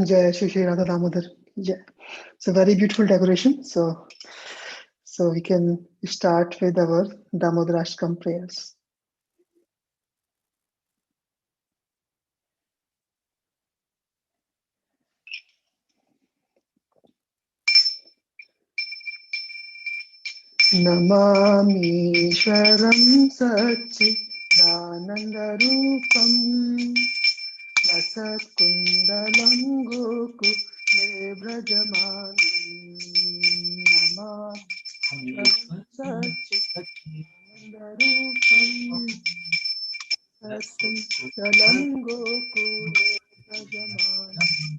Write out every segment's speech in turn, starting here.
Jai Shri Shri Radha Damodar. Yeah. So very beautiful decoration. So we can start with our Damodar Ashtam prayers. Namamishwaram Satchidanandarupam Vasatkundalam Gokule Brajamanim Namamishwaram Satchidanandarupam Vasatkundalam Gokule Brajamanim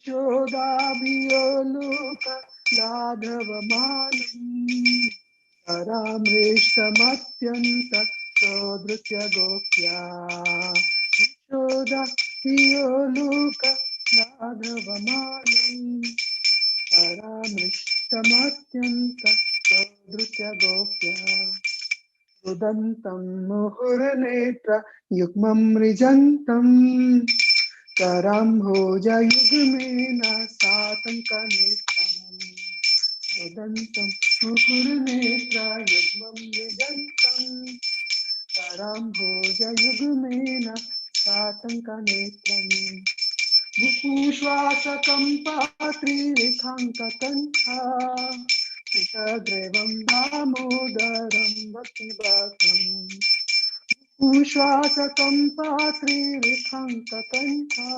Shodabhiyoluka Ladhavamanam Paramrishtamathyanta Sodrutya Gopya Shodabhiyoluka Ladhavamanam Paramrishtamathyanta Sodrutya Gopya Udantam Muhurnetra Yukmam Rijantam Karambhoja Yugmena Satankanetam Udantam Mukurnetra Yugmam Vijantam Karambhoja Yugmena Satankanetam Vupushvasakam Patri Vikhankatantha Pitagrevam Damodaram Bhaktivakam Ushvasakam Patri Vikhankatantha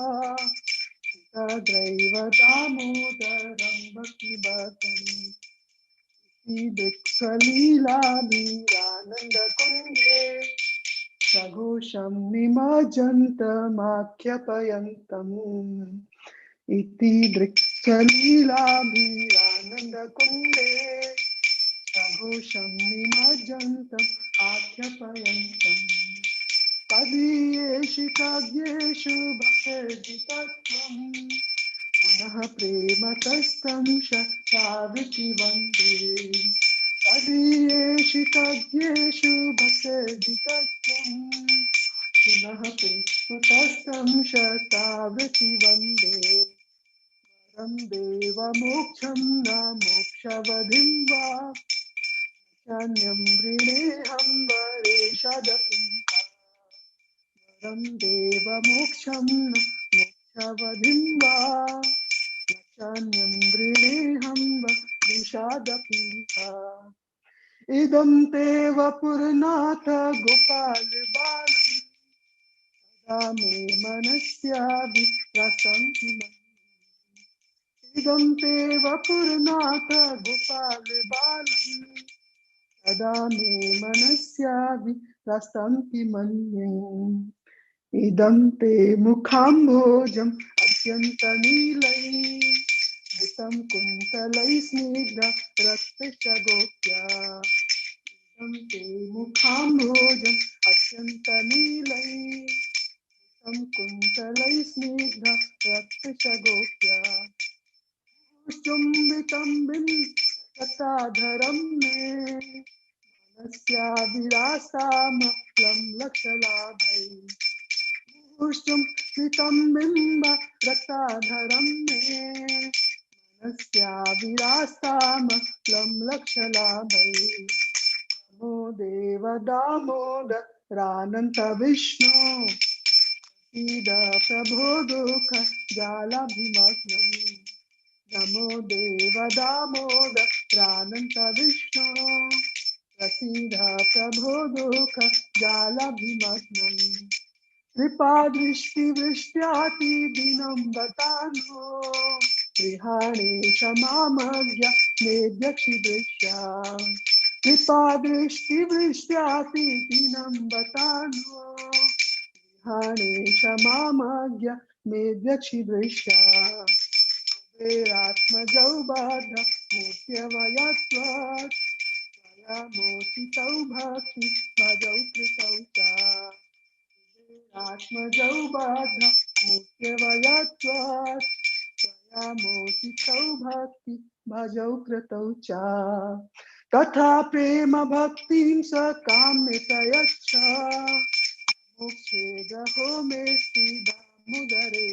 Tadaiva Damodaram Bhaktivakam Idiksalila Virananda Kunde Saghosham Nimajanta Makhyapayantam Iti Driksalila Virananda Kunde Saghosham Nimajanta Akhyapayantam Padiyeshikagyesu bhakteditattvam Punaha prematastam shakaviti vande Padiyeshikagyesu bhakteditattvam Punaha prematastam shakaviti vande Varam deva moksham na mokshavadim va Chanyam vrineham vareshadapi Ram deva moksham mokshavadim va Nachanyam vrineham vareshadapi Idam teva purnatha gopal balam Dame manasya viprasam Idam teva purnatha gopal balam Adame manasya viprasanti manye Idam te mukhambhojam atyantanilayi Vitam kuntalai snigdha raktashagopya Idam te mukhambhojam atyantanilayi Vitam kuntalai snigdha raktashagopya Chumbitam bim katadharam me Manasya virasam lam lakshalabhai Pushtum vitam bimba ratadharam me Manasya virasam lam lakshalabhai Namo deva damoda rananta vishnu Ida prabodukha jala bhimagnam Namo deva damoda rananta vishnu Prasidha prabodukha jala bhimagnam Kripa drishti vrishtyati dinam vatano Grihane shamamagya medyaksi drishya Kripa drishti vrishtyati dinam vatano Grihane shamamagya medyaksi drishya Veratmajau badha mutyavayatvat Svayamotitau bhakti bhajau kritau cha Atmajau badha mutyavayatvat Swayamotitau bhakti bhajau kritau cha Tatha prema bhaktim sa kamyatayacha Mokshedaho me Damodare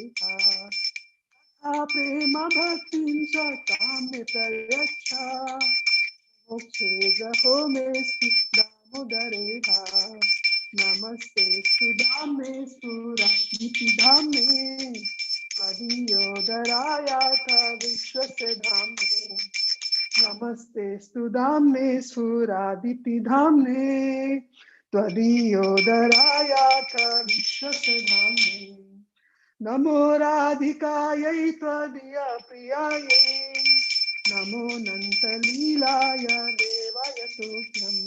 प्रेम भक्ति काम्य प्रयच्छा मोक्षे जहो मे दामोदरे नमस्ते सुदामे सुरा धामे त्वदीयोदरायाथ विश्वस्य धामे नमस्ते स्तुधाम्ने स्फुरादितिधाम्ने त्वदीयोदरायाथ विश्वसधाम्ने नमो राधिकायै त्वदीयप्रियायै नमो नन्तलीलाय देवाय तुभ्यं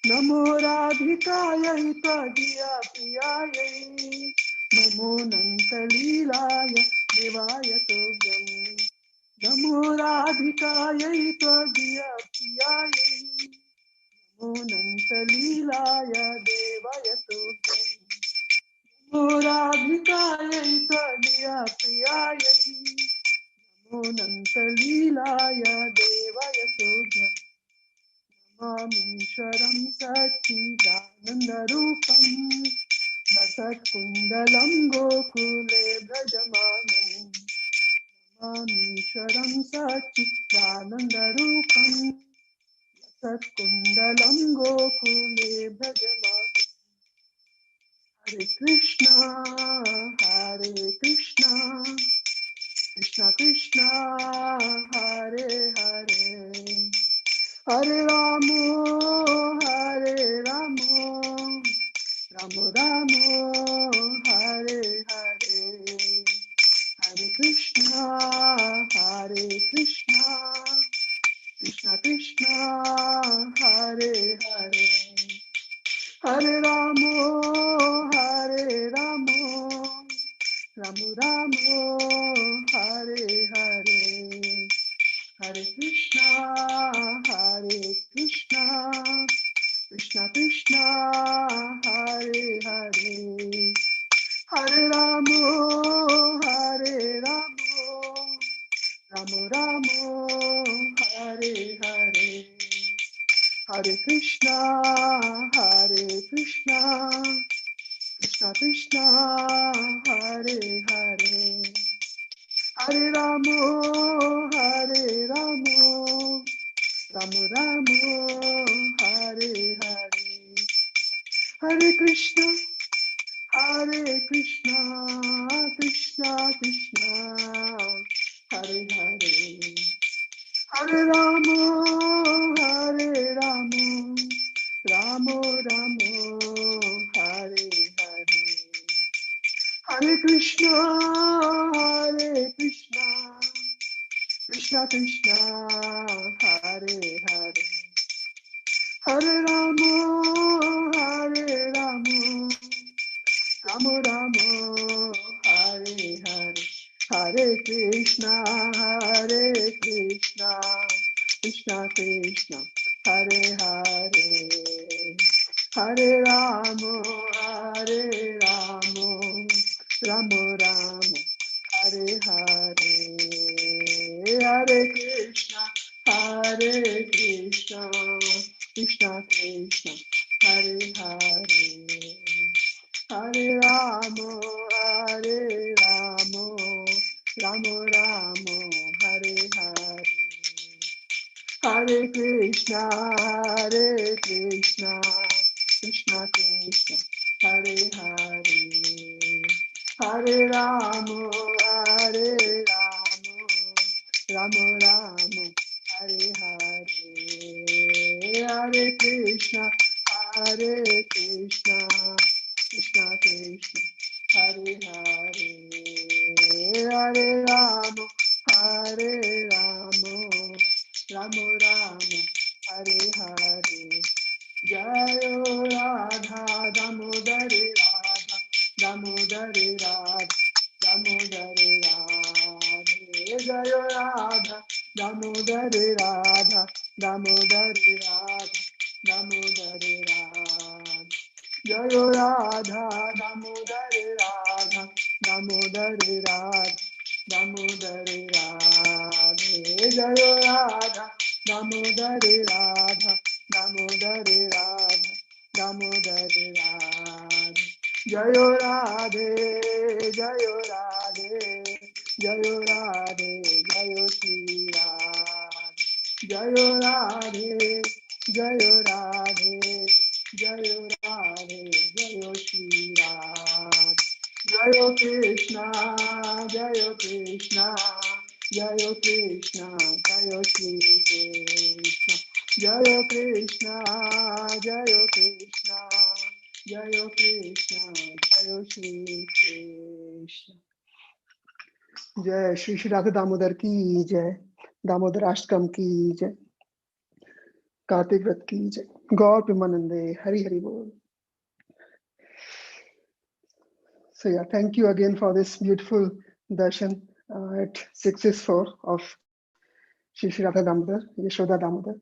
नमो राधिकायै त्वदीयप्रियायै नमो नन्तलीलाय देवाय तुभ्यं नमो राधिकायै त्वदीयप्रियायै नमो नन्तलीलाय देवाय तुभ्यं नमो राधिकायै त्वदीयप्रियायै नमो नन्तलीलाय देवाय तुभ्यं नमामीश्वरं सच्चिदानन्दरूपं वसत्कुण्डलं गोकुले भजमानं नमामीश्वरं सच्चिदानन्दरूपं सत्कुण्डलं गोकुले भजमानं हरे कृष्णा कृष्णा कृष्णा हरे हरे हरे राम राम राम हरे हरे हरे कृष्णा कृष्णा कृष्णा हरे हरे हरे राम राम राम हरे हरे हरे कृष्णा कृष्णा कृष्णा हरे हरे हरे राम राम राम हरे हरे हरे कृष्णा कृष्णा कृष्णा हरे हरे हरे राम राम राम हरे हरे हरे कृष्णा कृष्णा कृष्णा हरे हरे हरे राम राम राम हरे हरे हरे कृष्णा कृष्णा हरे हरे हरे राम राम राम हरे हरे हरे कृष्णा कृष्णा कृष्णा हरे हरे हरे राम राम राम हरे हरे हरे कृष्णा कृष्णा हरे हरे हरे राम राम हरे हरे हरे कृष्णा कृष्णा हरे हरे हरे राम राम हरे हरे हरे कृष्णा कृष्णा हरे हरे हरे राम राम हरे हरे जय राधा दामोदर राधे जय राधा दामोदर राधे जय राधा दामोदर राधे जय Radha Damodar Radhe Jayo Radhe, Jayo Radhe, Jayo Radhe, Jayo Shri Radhe. Jayo Radhe, Jayo Radhe, Jayo Radhe, Jayo Shri Radhe. Jayo Krishna, Jayo Krishna, Jayo Krishna, Jayo Shri Krishna. Jayo Krishna, Jayo Krishna, Jayo Krishna, Jayo Shri Krishna. जय श्री श्री राधा दामोदर की जय, दामोदर अष्टकम की जय, कार्तिक व्रत की जय, गौर प्रेमानंदे, हरि हरि बोल. So yeah, thank you again for this beautiful darshan at 664 of Shri Shri Radha Damodar, Yashoda Damodar.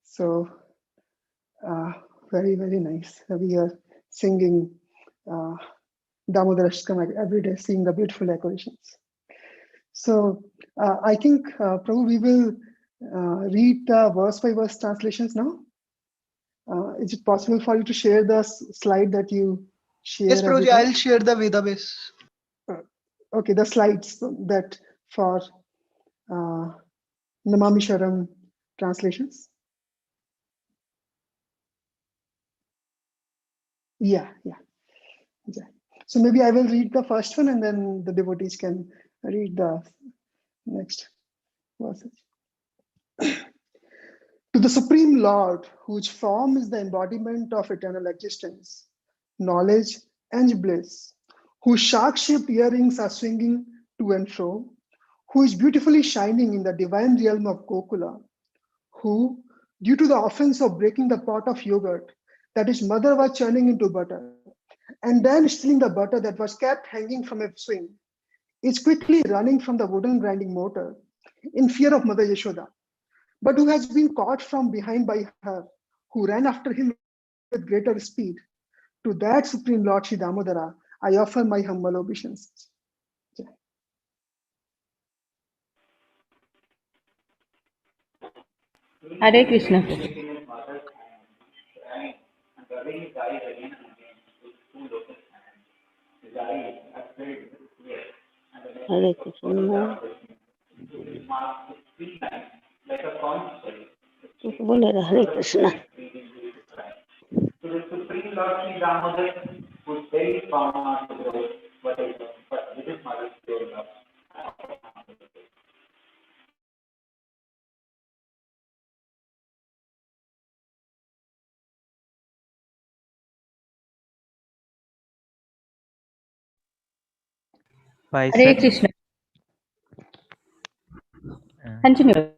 So very, very nice. We are singing Damodar Ashtakam every day, seeing the beautiful decorations. So I think, Prabhu, we will read the verse by verse translations now. Is it possible for you to share the slide that you share? Yes, Prabhuji, I'll share the Veda base. Okay, the slides that for Namami Sharam translations. Yeah. So maybe I will read the first one and then the devotees can read the next verses. To the Supreme Lord, whose form is the embodiment of eternal existence, knowledge, and bliss, whose shark-shaped earrings are swinging to and fro, who is beautifully shining in the divine realm of Gokula, who, due to the offense of breaking the pot of yogurt that his mother was churning into butter, and then stealing the butter that was kept hanging from a swing, is quickly running from the wooden grinding mortar in fear of Mother Yashoda, but who has been caught from behind by her, who ran after him with greater speed. To that Supreme Lord Sri Damodara, I offer my humble obeisance. Hare Krishna. Hare Krishna. बोले हरे Krishna. To the Supreme Lord Sri Damodar, whose very form are to grow, but with his mother's pure love. Hare Krishna. Continue.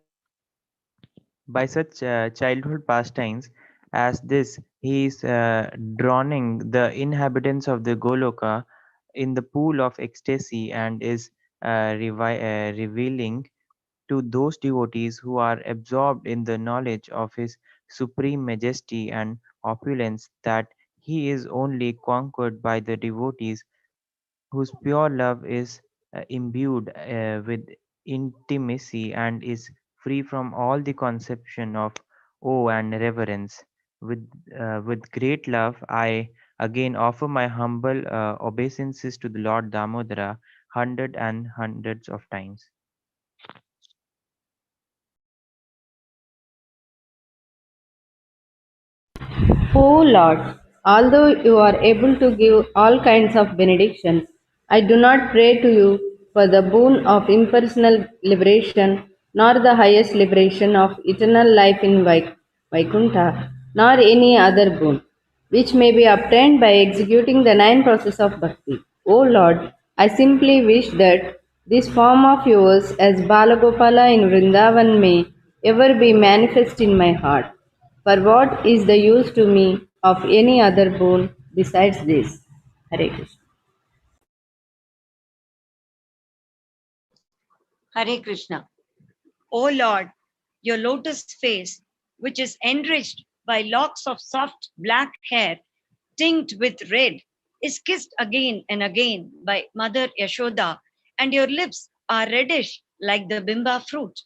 By such childhood pastimes as this, he is drowning the inhabitants of the Goloka in the pool of ecstasy and is revealing to those devotees who are absorbed in the knowledge of his supreme majesty and opulence that he is only conquered by the devotees whose pure love is imbued with intimacy and is free from all the conception of awe and reverence. With great love, I again offer my humble obeisances to the Lord Damodara hundred and hundreds of times. O Lord, although you are able to give all kinds of benedictions, I do not pray to you for the boon of impersonal liberation, nor the highest liberation of eternal life in Vaikuntha, nor any other boon, which may be obtained by executing the nine processes of bhakti. O Lord, I simply wish that this form of yours as Balagopala in Vrindavan may ever be manifest in my heart. For what is the use to me of any other boon besides this? Hare Krishna. Hare Krishna. O Lord, your lotus face, which is enriched by locks of soft black hair tinged with red, is kissed again and again by Mother Yashoda, and your lips are reddish like the bimba fruit.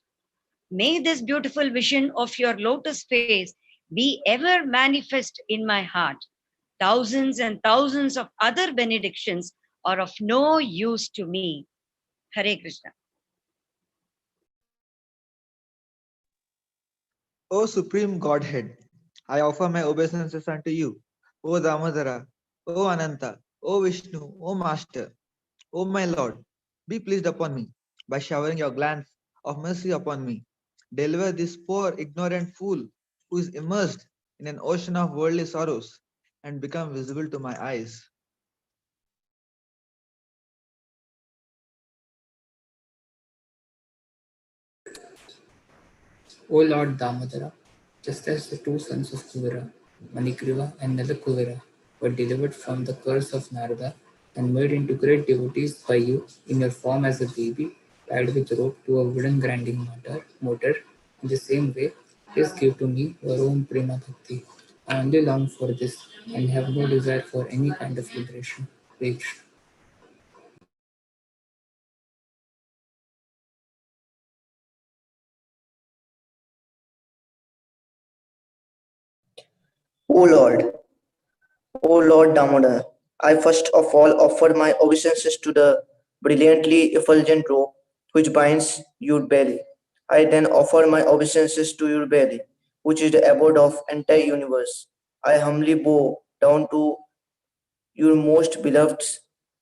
May this beautiful vision of your lotus face be ever manifest in my heart. Thousands and thousands of other benedictions are of no use to me. Hare Krishna. O Supreme Godhead, I offer my obeisances unto you. O Damodara, O Ananta, O Vishnu, O Master, O my Lord, be pleased upon me by showering your glance of mercy upon me. Deliver this poor ignorant fool who is immersed in an ocean of worldly sorrows and become visible to my eyes. O Lord Damodara, just as the two sons of Kuvera, Manikriva and Nalakuvera, were delivered from the curse of Narada and made into great devotees by you in your form as a baby tied with rope to a wooden grinding motor, in the same way, please give to me your own Prema Bhakti. I only long for this and have no desire for any kind of liberation. Hare Krishna. O Lord, O Lord Damodar, I first of all offer my obeisances to the brilliantly effulgent robe which binds your belly. I then offer my obeisances to your belly, which is the abode of entire universe. I humbly bow down to your most beloved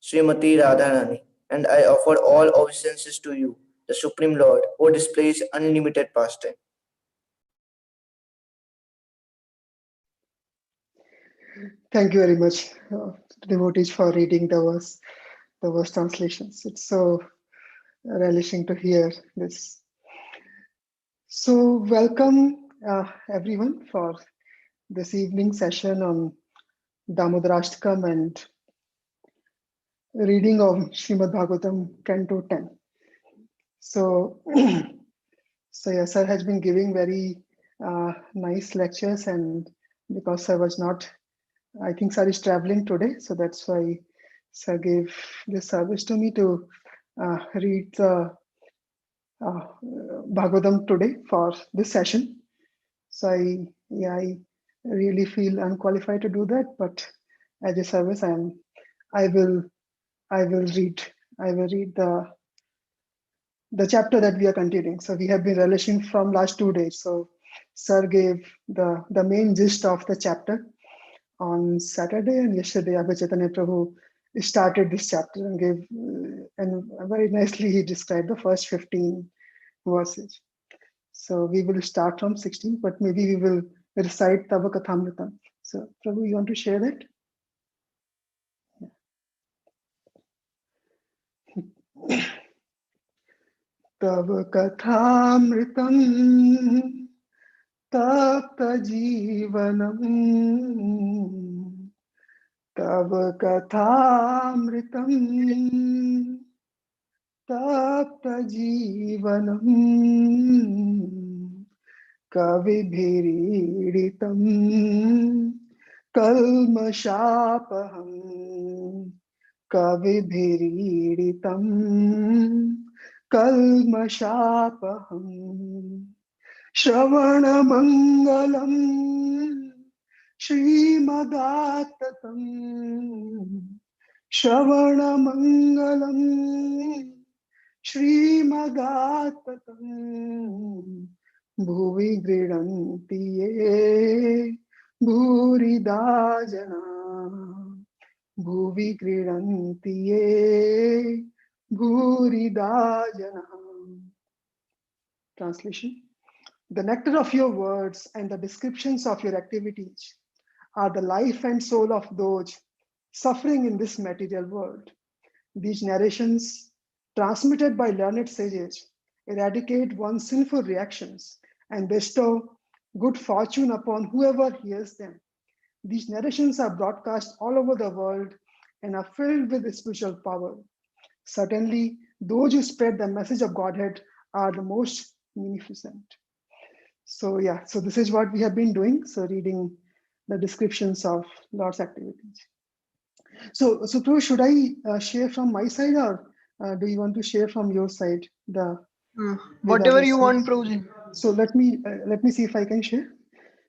Srimati Radharani, and I offer all obeisances to you, the Supreme Lord, who displays unlimited pastime. Thank you very much, devotees, for reading the verse translations. It's so relishing to hear this. So, welcome everyone for this evening session on Damodarashtakam and reading of Srimad Bhagavatam, Canto 10. So, yes, sir has been giving very nice lectures, and because sir was not, I think sir is traveling today, so that's why sir gave this service to me to read the Bhagavatam today for this session. So I really feel unqualified to do that, but as a service, I will read the chapter that we are continuing. So we have been relishing from last 2 days. So sir gave the main gist of the chapter on Saturday, and yesterday Abhay Chaitanya Prabhu started this chapter and gave and very nicely he described the first 15 verses. So we will start from 16, but maybe we will recite Tava Kathamritam. So Prabhu, you want to share that? Tava Kathamritam Tapta Jivanam Tava Kathamritam Tapta Jivanam Kavibhiriditam Kalmashapaham Kavibhiriditam Kalmashapaham Shravanamangalam Srimadattatam Shravanamangalam Srimadattatam Bhuvi Gridanti Ye Bhurida Jana Bhuvi Gridanti Ye Bhurida Jana. Translation. The nectar of your words and the descriptions of your activities are the life and soul of those suffering in this material world. These narrations, transmitted by learned sages, eradicate one's sinful reactions and bestow good fortune upon whoever hears them. These narrations are broadcast all over the world and are filled with spiritual power. Certainly, those who spread the message of Godhead are the most munificent. So yeah, so this is what we have been doing. So reading the descriptions of Lord's activities. So Prabhu, should I share from my side, or do you want to share from your side? Whatever you want, Prabhuji. So let me see if I can share.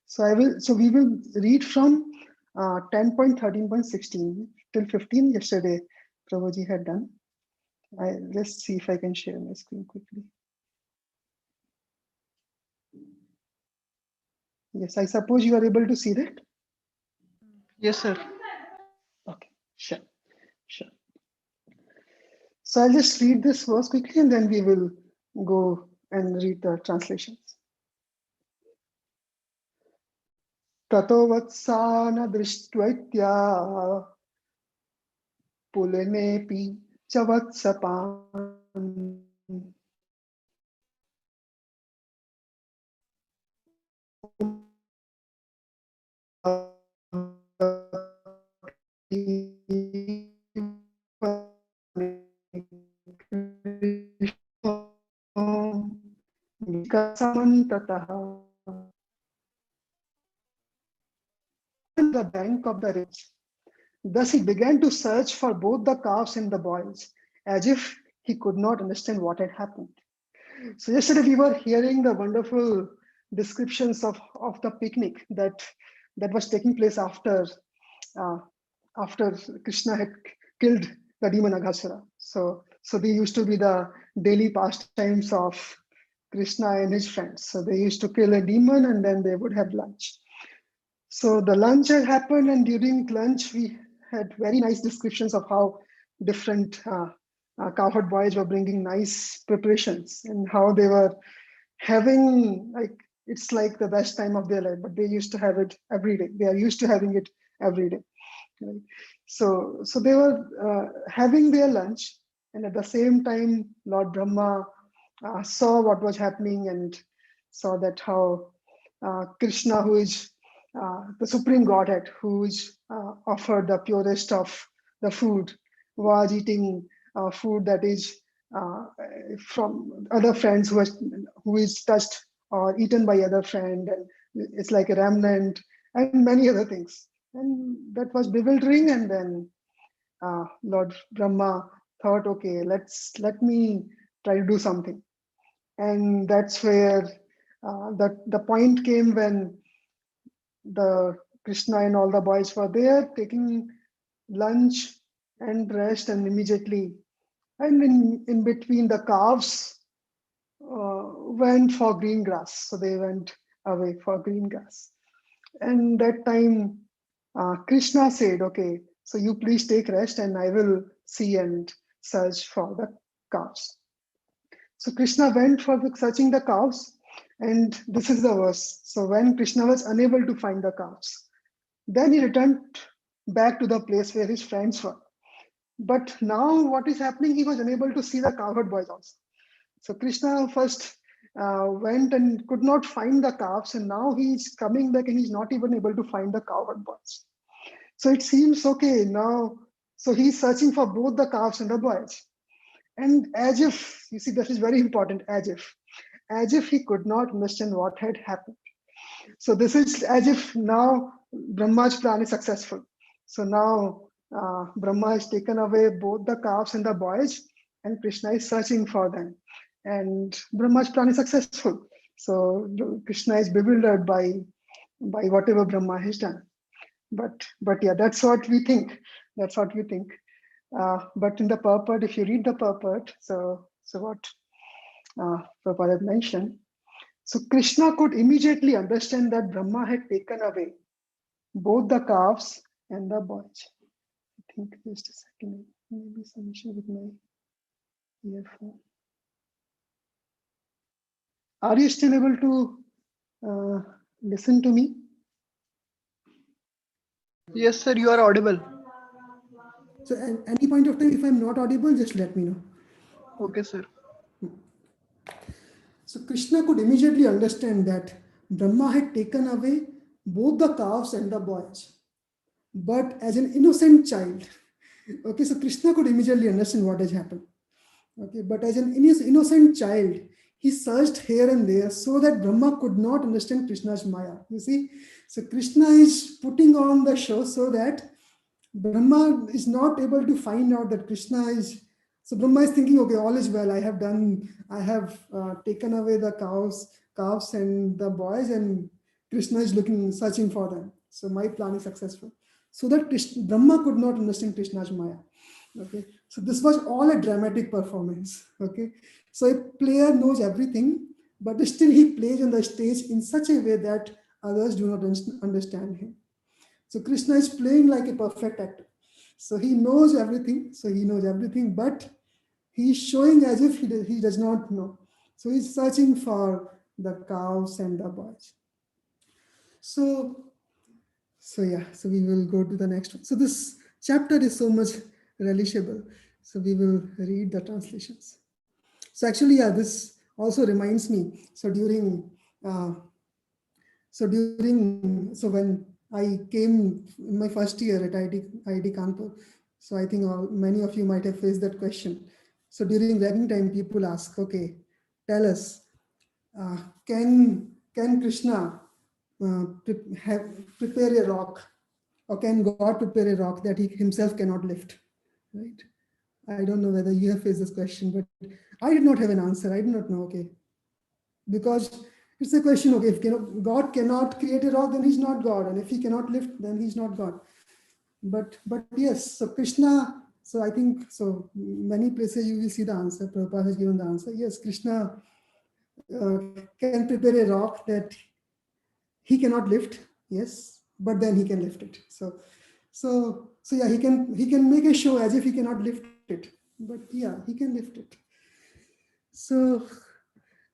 So I will. So we will read from 10.13.16 till 15 yesterday, Prabhuji had done. Let's see if I can share my screen quickly. Yes, I suppose you are able to see that. Yes, sir. Okay, sure. So I'll just read this verse quickly and then we will go and read the translations. Tato vatsana drishtvaitya pulenepi chavatsapan the bank of the river. Thus he began to search for both the calves and the boys, as if he could not understand what had happened. So yesterday we were hearing the wonderful descriptions of the picnic that was taking place uh, after Krishna had killed the demon Aghasura. So they used to be the daily pastimes of Krishna and his friends. So they used to kill a demon and then they would have lunch. So the lunch had happened, and during lunch we had very nice descriptions of how different cowherd boys were bringing nice preparations and how they were having it's like the best time of their life, but they used to have it every day. They are used to having it every day. Right? So they were having their lunch, and at the same time, Lord Brahma saw what was happening and saw that how Krishna, who is the supreme godhead, who is offered the purest of the food, was eating food that is from other friends who is touched or eaten by other friend, and it's like a remnant and many other things. And that was bewildering. And then Lord Brahma thought, okay, let me try to do something. And that's where the point came when the Krishna and all the boys were there taking lunch and rest, and immediately, and in between, the calves went for green grass. So they went away for green grass. And that time, Krishna said, okay, so you please take rest and I will see and search for the calves. So Krishna went for searching the calves, and this is the verse. So when Krishna was unable to find the calves, then he returned back to the place where his friends were. But now what is happening, he was unable to see the cowherd boys also. So Krishna first went and could not find the calves, and now he's coming back and he's not even able to find the cowherd boys. So it seems okay now. So he's searching for both the calves and the boys. And as if, you see, that is very important, as if he could not understand what had happened. So this is as if now Brahma's plan is successful. So now Brahma has taken away both the calves and the boys, and Krishna is searching for them. And Brahma's plan is successful. So Krishna is bewildered by whatever Brahma has done. But yeah, that's what we think. That's what we think. But in the purport, if you read the purport, so what Prabhupada had mentioned, so Krishna could immediately understand that Brahma had taken away both the calves and the boys. I think just a second, maybe some issue with my earphone. Are you still able to listen to me? Yes, sir, you are audible. So at any point of time, if I'm not audible, just let me know. Okay, sir. So Krishna could immediately understand that Brahma had taken away both the calves and the boys. But as an innocent child, okay, so Krishna could immediately understand what has happened. Okay, but as an innocent child, he searched here and there so that Brahma could not understand Krishna's Maya. You see, so Krishna is putting on the show so that Brahma is not able to find out that Krishna is. So Brahma is thinking, okay, all is well. I have taken away the calves and the boys, and Krishna is searching for them. So my plan is successful. so that Brahma could not understand Krishna's Maya. Okay, so this was all a dramatic performance. Okay, so a player knows everything, but still he plays on the stage in such a way that others do not understand him. So Krishna is playing like a perfect actor. So he knows everything. So he knows everything, but he is showing as if he does not know. So he's searching for the cows and the boys. So yeah, so we will go to the next one. So this chapter is so much relishable. So we will read the translations. So actually, yeah, this also reminds me. So when I came in my first year at IIT Kanpur, so I think many of you might have faced that question. So during ragging time, people ask, okay, tell us, can Krishna prepare a rock, or can God prepare a rock that he himself cannot lift? Right? I don't know whether you have faced this question, but I did not have an answer. I did not know. Okay, because it's a question. Okay, if God cannot create a rock, then he's not God, and if he cannot lift, then he's not God. But yes, so Krishna. So I think so. Many places you will see the answer. Prabhupada has given the answer. Yes, Krishna can prepare a rock that he cannot lift. Yes, but then he can lift it. So yeah, he can make a show as if he cannot lift it, but yeah, he can lift it. So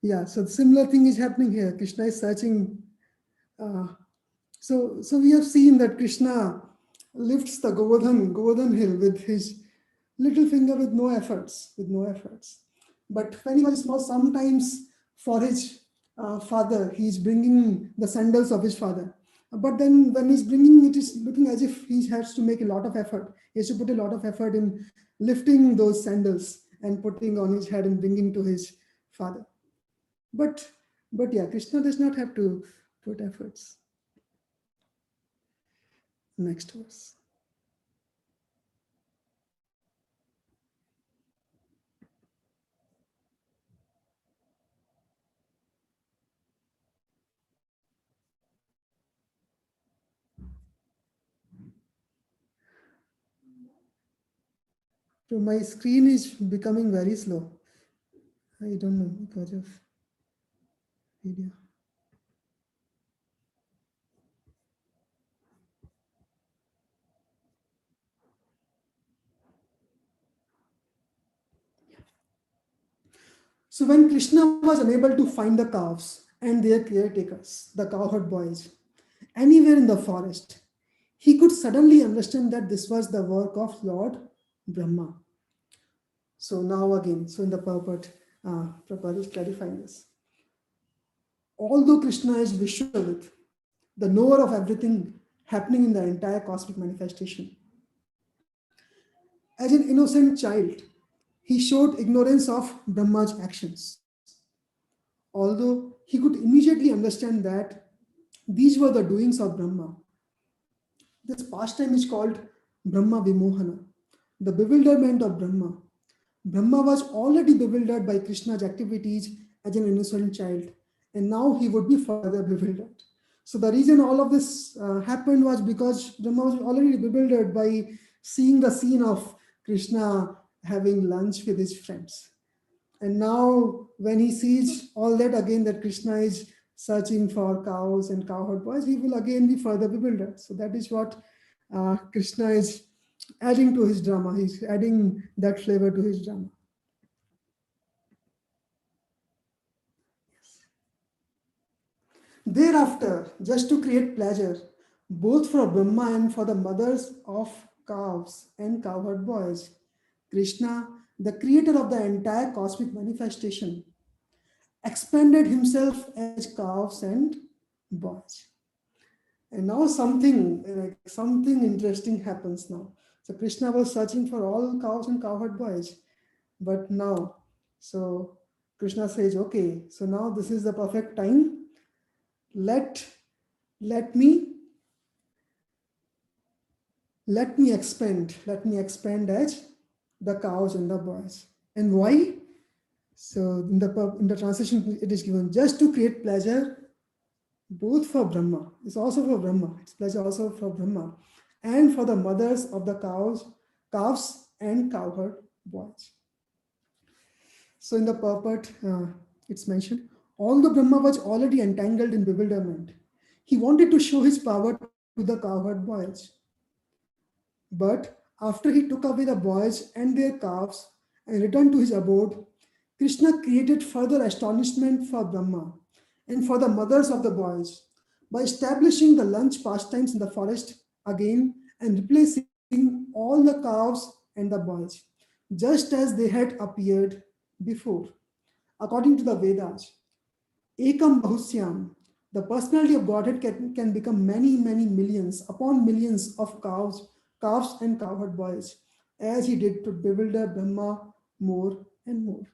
yeah, so similar thing is happening here. Krishna is searching. So we have seen that Krishna lifts the Govardhan hill with his little finger with no efforts. But when he was small, sometimes for his father, he's bringing the sandals of his father. But then when he's bringing, it is looking as if he has to make a lot of effort. He has to put a lot of effort in lifting those sandals and putting on his head and bringing to his father. But yeah, Krishna does not have to put efforts. Next verse. So my screen is becoming very slow. I don't know because of video. So when Krishna was unable to find the cows and their caretakers, the cowherd boys, anywhere in the forest, he could suddenly understand that this was the work of Lord Brahma. So now again, so in the purport, Prabhupada is clarifying this. Although Krishna is Vishwavit, the knower of everything happening in the entire cosmic manifestation, as an innocent child, he showed ignorance of Brahma's actions. Although he could immediately understand that these were the doings of Brahma. This pastime is called Brahma Vimohana, the bewilderment of Brahma. Brahma was already bewildered by Krishna's activities as an innocent child, and now he would be further bewildered. So the reason all of this happened was because Brahma was already bewildered by seeing the scene of Krishna having lunch with his friends. And now when he sees all that again, that Krishna is searching for cows and cowherd boys, he will again be further bewildered. So that is what Krishna is adding to his drama. He's adding that flavor to his drama. Thereafter, just to create pleasure, both for Brahma and for the mothers of cows and cowherd boys, Krishna, the creator of the entire cosmic manifestation, expanded himself as cows and boys. And now something interesting happens now. So Krishna was searching for all cows and cowherd boys, but now, so Krishna says, okay, so now this is the perfect time. Let me expand as the cows and the boys. And why? So in the translation, it is given just to create pleasure, both for Brahma. It's also for Brahma. It's pleasure also for Brahma, and for the mothers of the calves and cowherd boys. So in the purport, it's mentioned, although Brahma was already entangled in bewilderment, he wanted to show his power to the cowherd boys. But after he took away the boys and their calves and returned to his abode, Krishna created further astonishment for Brahma and for the mothers of the boys by establishing the lunch pastimes in the forest again and replacing all the calves and the boys, just as they had appeared before. According to the Vedas, Ekam Bahusyam, the personality of Godhead can become many, many millions upon millions of calves and cowherd boys, as he did to bewilder Brahma more and more.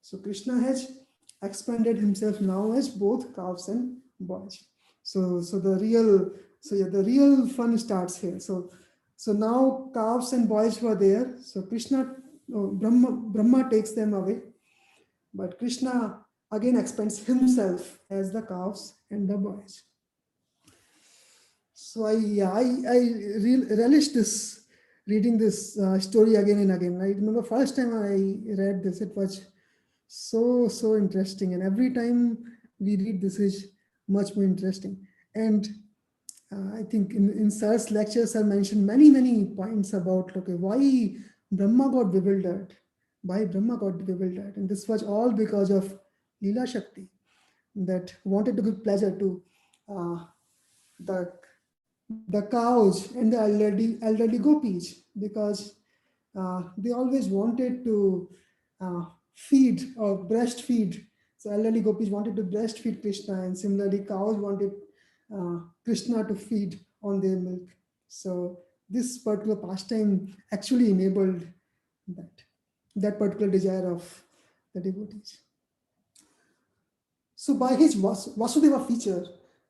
So Krishna has expanded himself now as both calves and boys. The real fun starts here. So now calves and boys were there. So Brahma takes them away, but Krishna again expands himself as the calves and the boys. So I relish this, reading this story again and again. I remember first time I read this, it was so interesting, and every time we read this is much more interesting. And I think in Sir's lectures I mentioned many points about, okay, why Brahma got bewildered, and this was all because of Lila Shakti that wanted to give pleasure to uh, the the cows and the elderly gopis, because they always wanted to feed or breastfeed. So elderly gopis wanted to breastfeed Krishna, and similarly cows wanted Krishna to feed on their milk. So this particular pastime actually enabled that particular desire of the devotees. So by his Vasudeva feature,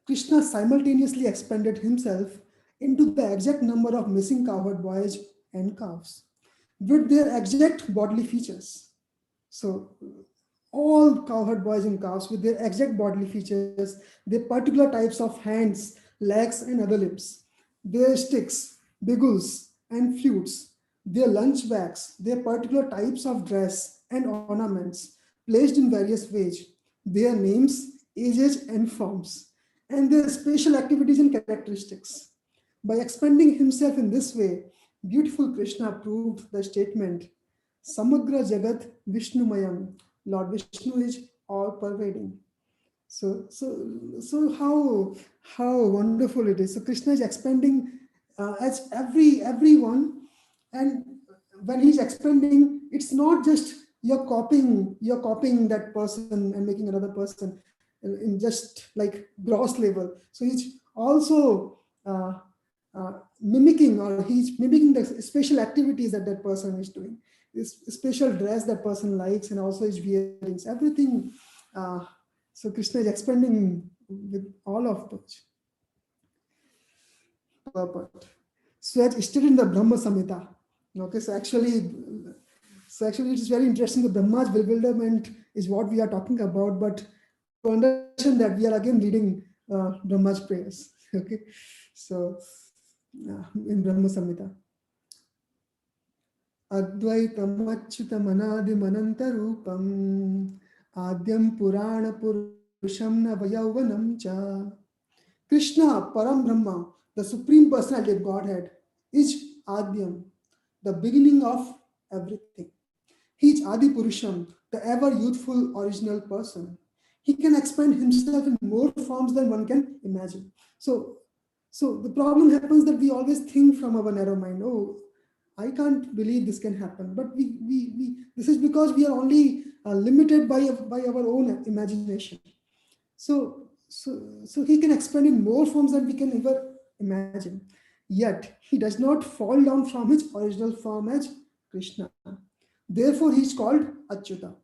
Krishna simultaneously expanded himself into the exact number of missing cowherd boys and calves with their exact bodily features. So all cowherd boys and calves with their exact bodily features, their particular types of hands, legs, and other limbs, their sticks, bigles, and flutes, their lunch bags, their particular types of dress and ornaments placed in various ways, their names, ages, and forms, and their spatial activities and characteristics. By expanding himself in this way, beautiful Krishna proved the statement, Samagra Jagat Vishnumayam, Lord Vishnu is all pervading. So how wonderful it is. So Krishna is expanding as everyone, and when he's expanding, it's not just you're copying that person and making another person in just like gross level. So he's also he's mimicking the special activities that that person is doing, this special dress that person likes, and also his wearings, everything. So Krishna is expanding with all of those. Purport. So it's stated in the Brahma Samhita. Okay, so actually it is very interesting. The Brahma's bewilderment is what we are talking about, but to understand that, we are again reading Brahma's prayers. Okay, so in Brahma Samhita. Advaitamachyutamanadimanantarupam Adyam Purana Purusham Navayauvanam Cha. Krishna, Param Brahma, the Supreme Personality of Godhead, is Adyam, the beginning of everything. He is Adi Purusham, the ever youthful original person. He can expand himself in more forms than one can imagine. So the problem happens that we always think from our narrow mind, oh, I can't believe this can happen. But we this is because we are only limited by our own imagination. So he can expand in more forms than we can ever imagine. Yet he does not fall down from his original form as Krishna. Therefore, he is called Achyuta.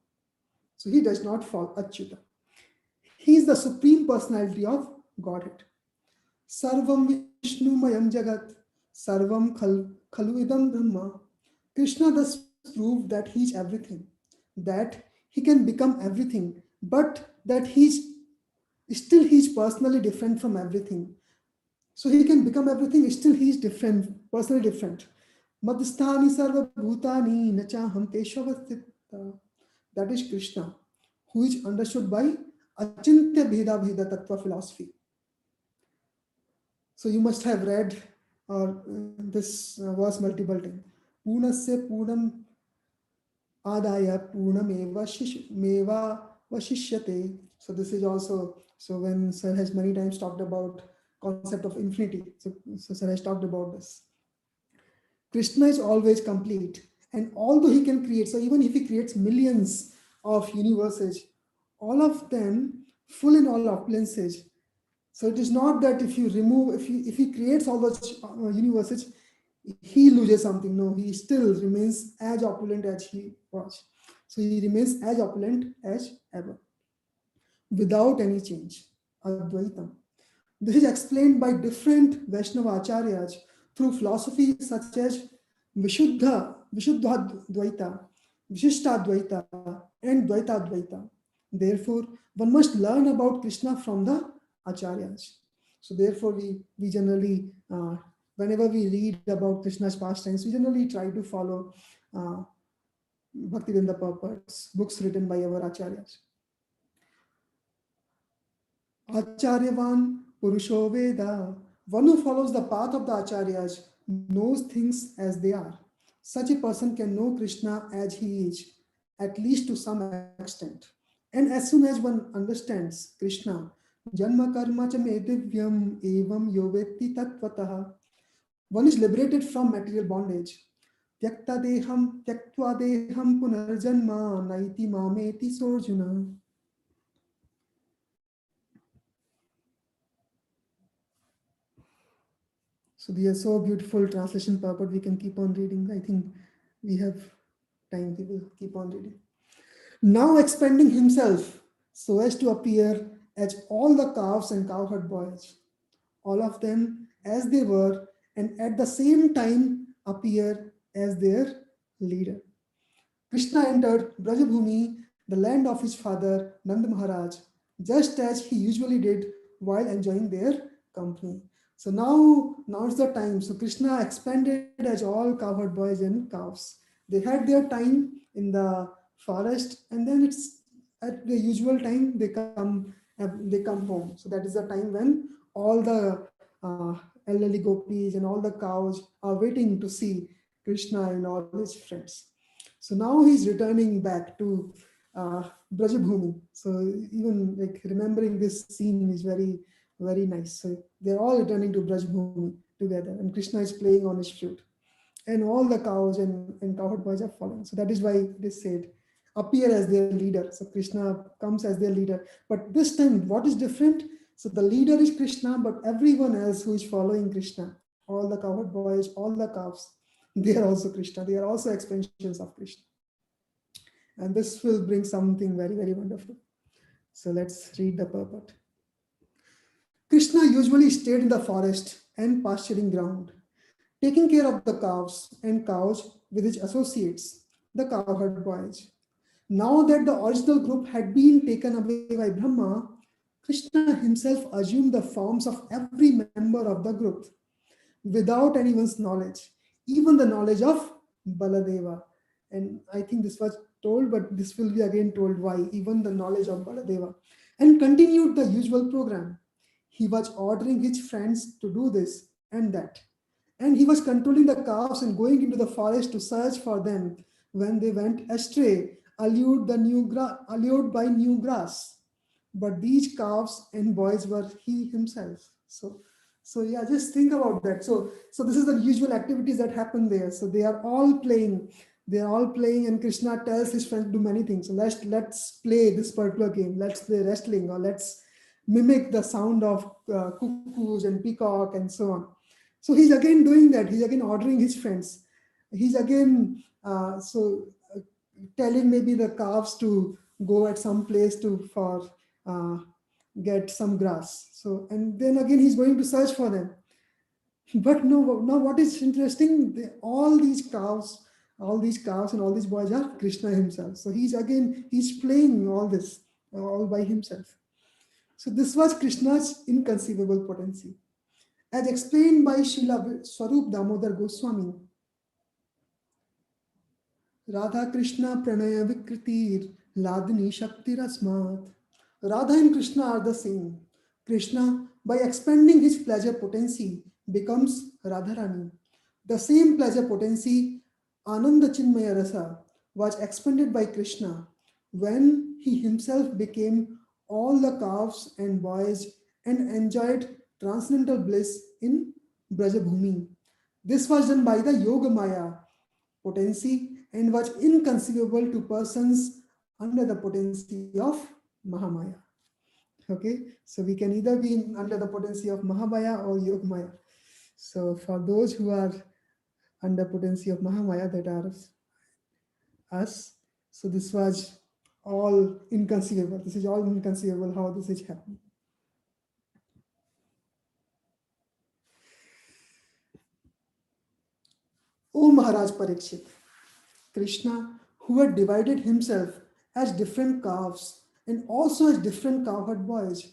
So he does not fall, Achyuta. He is the supreme personality of Godhead. Sarvam Vishnu Mayam Jagat, Sarvam Khalu Idam Brahma. Krishna thus proved that he is everything, that he can become everything, but that he is personally different from everything. So he can become everything, still he is different, personally different. Madhisthani sarva bhutani nachaham teshavathita. That is Krishna, who is understood by Achintya Bheda Bheda Tattva philosophy. So you must have read this verse multiple times. Punasya Punam Adaya Punameva Meva Vashishyate. So this is also, so when Sir has many times talked about concept of infinity, so Sir has talked about this. Krishna is always complete, and although he can create, so even if he creates millions of universes, all of them full in all opulences. So it is not that if you remove, if he creates all those universes, he loses something. No, he still remains as opulent as he was. So he remains as opulent as ever, without any change. Advaitam. This is explained by different Vaishnava acharyas through philosophies such as Vishuddha Dvaita, Vishishta Dvaita, and Dvaita Dvaita. Therefore, one must learn about Krishna from the acharyas. So therefore, we generally, whenever we read about Krishna's pastimes, we generally try to follow Bhaktivedanta Purports, books written by our acharyas. Acharyavan Purusho Veda. One who follows the path of the acharyas knows things as they are. Such a person can know Krishna as he is, at least to some extent. And as soon as one understands Krishna, Janma Karma cha me divyam evam yovetti tattvataha, one is liberated from material bondage. Tyaktva deham punarjanma naiti mameti sorjuna. So they are so beautiful translation purport. We can keep on reading. I think we have time. We will keep on reading. Now expanding himself so as to appear as all the calves and cowherd boys, all of them as they were, and at the same time appear as their leader. Krishna entered Brajabhumi, the land of his father Nand Maharaj, just as he usually did while enjoying their company. So now is the time. So Krishna expanded as all cowherd boys and cows. They had their time in the forest, and then it's at the usual time they come home. So that is the time when all the elderly gopis and all the cows are waiting to see Krishna and all his friends. So now he's returning back to Brajabhumi. So even like remembering this scene is very, very nice. So they're all returning to Brajabhumi together, and Krishna is playing on his flute. And all the cows and cowherd boys are following. So that is why they said, appear as their leader. So Krishna comes as their leader. But this time, what is different? So the leader is Krishna, but everyone else who is following Krishna, all the cowherd boys, all the cows, they are also Krishna. They are also expansions of Krishna. And this will bring something very, very wonderful. So let's read the purport. Krishna usually stayed in the forest and pasturing ground, taking care of the calves and cows with his associates, the cowherd boys. Now that the original group had been taken away by Brahma, Krishna himself assumed the forms of every member of the group without anyone's knowledge, even the knowledge of Baladeva. And I think this was told, but this will be again told why, even the knowledge of Baladeva. And continued the usual program. He was ordering his friends to do this and that. And he was controlling the calves and going into the forest to search for them when they went astray, allured by new grass. But these calves and boys were he himself. So yeah, just think about that. So this is the usual activities that happen there. So they are all playing. They are all playing, and Krishna tells his friends to do many things. So let's play this particular game. Let's play wrestling, or let's mimic the sound of cuckoos and peacock and so on. So he's again doing that. He's again ordering his friends. He's again telling maybe the calves to go at some place for get some grass. So, and then again he's going to search for them. But no, now what is interesting? All these calves and all these boys are Krishna himself. So he's playing all this all by himself. So this was Krishna's inconceivable potency. As explained by Srila Swarup Damodar Goswami, Radha Krishna Pranaya Vikritir Ladini Shakti Rasmat. Radha and Krishna are the same. Krishna, by expanding his pleasure potency, becomes Radharani. The same pleasure potency, Ananda Chinmaya Rasa, was expanded by Krishna when he himself became all the calves and boys and enjoyed transcendental bliss in Brajabhumi. This was done by the Yoga Maya potency and was inconceivable to persons under the potency of Mahamaya. Okay, so we can either be under the potency of Mahamaya or Yogamaya. So for those who are under potency of Mahamaya, that are us, so this was all inconceivable. This is all inconceivable how this is happening. O Maharaj Parikshit, Krishna, who had divided himself as different calves and also as different cowherd boys,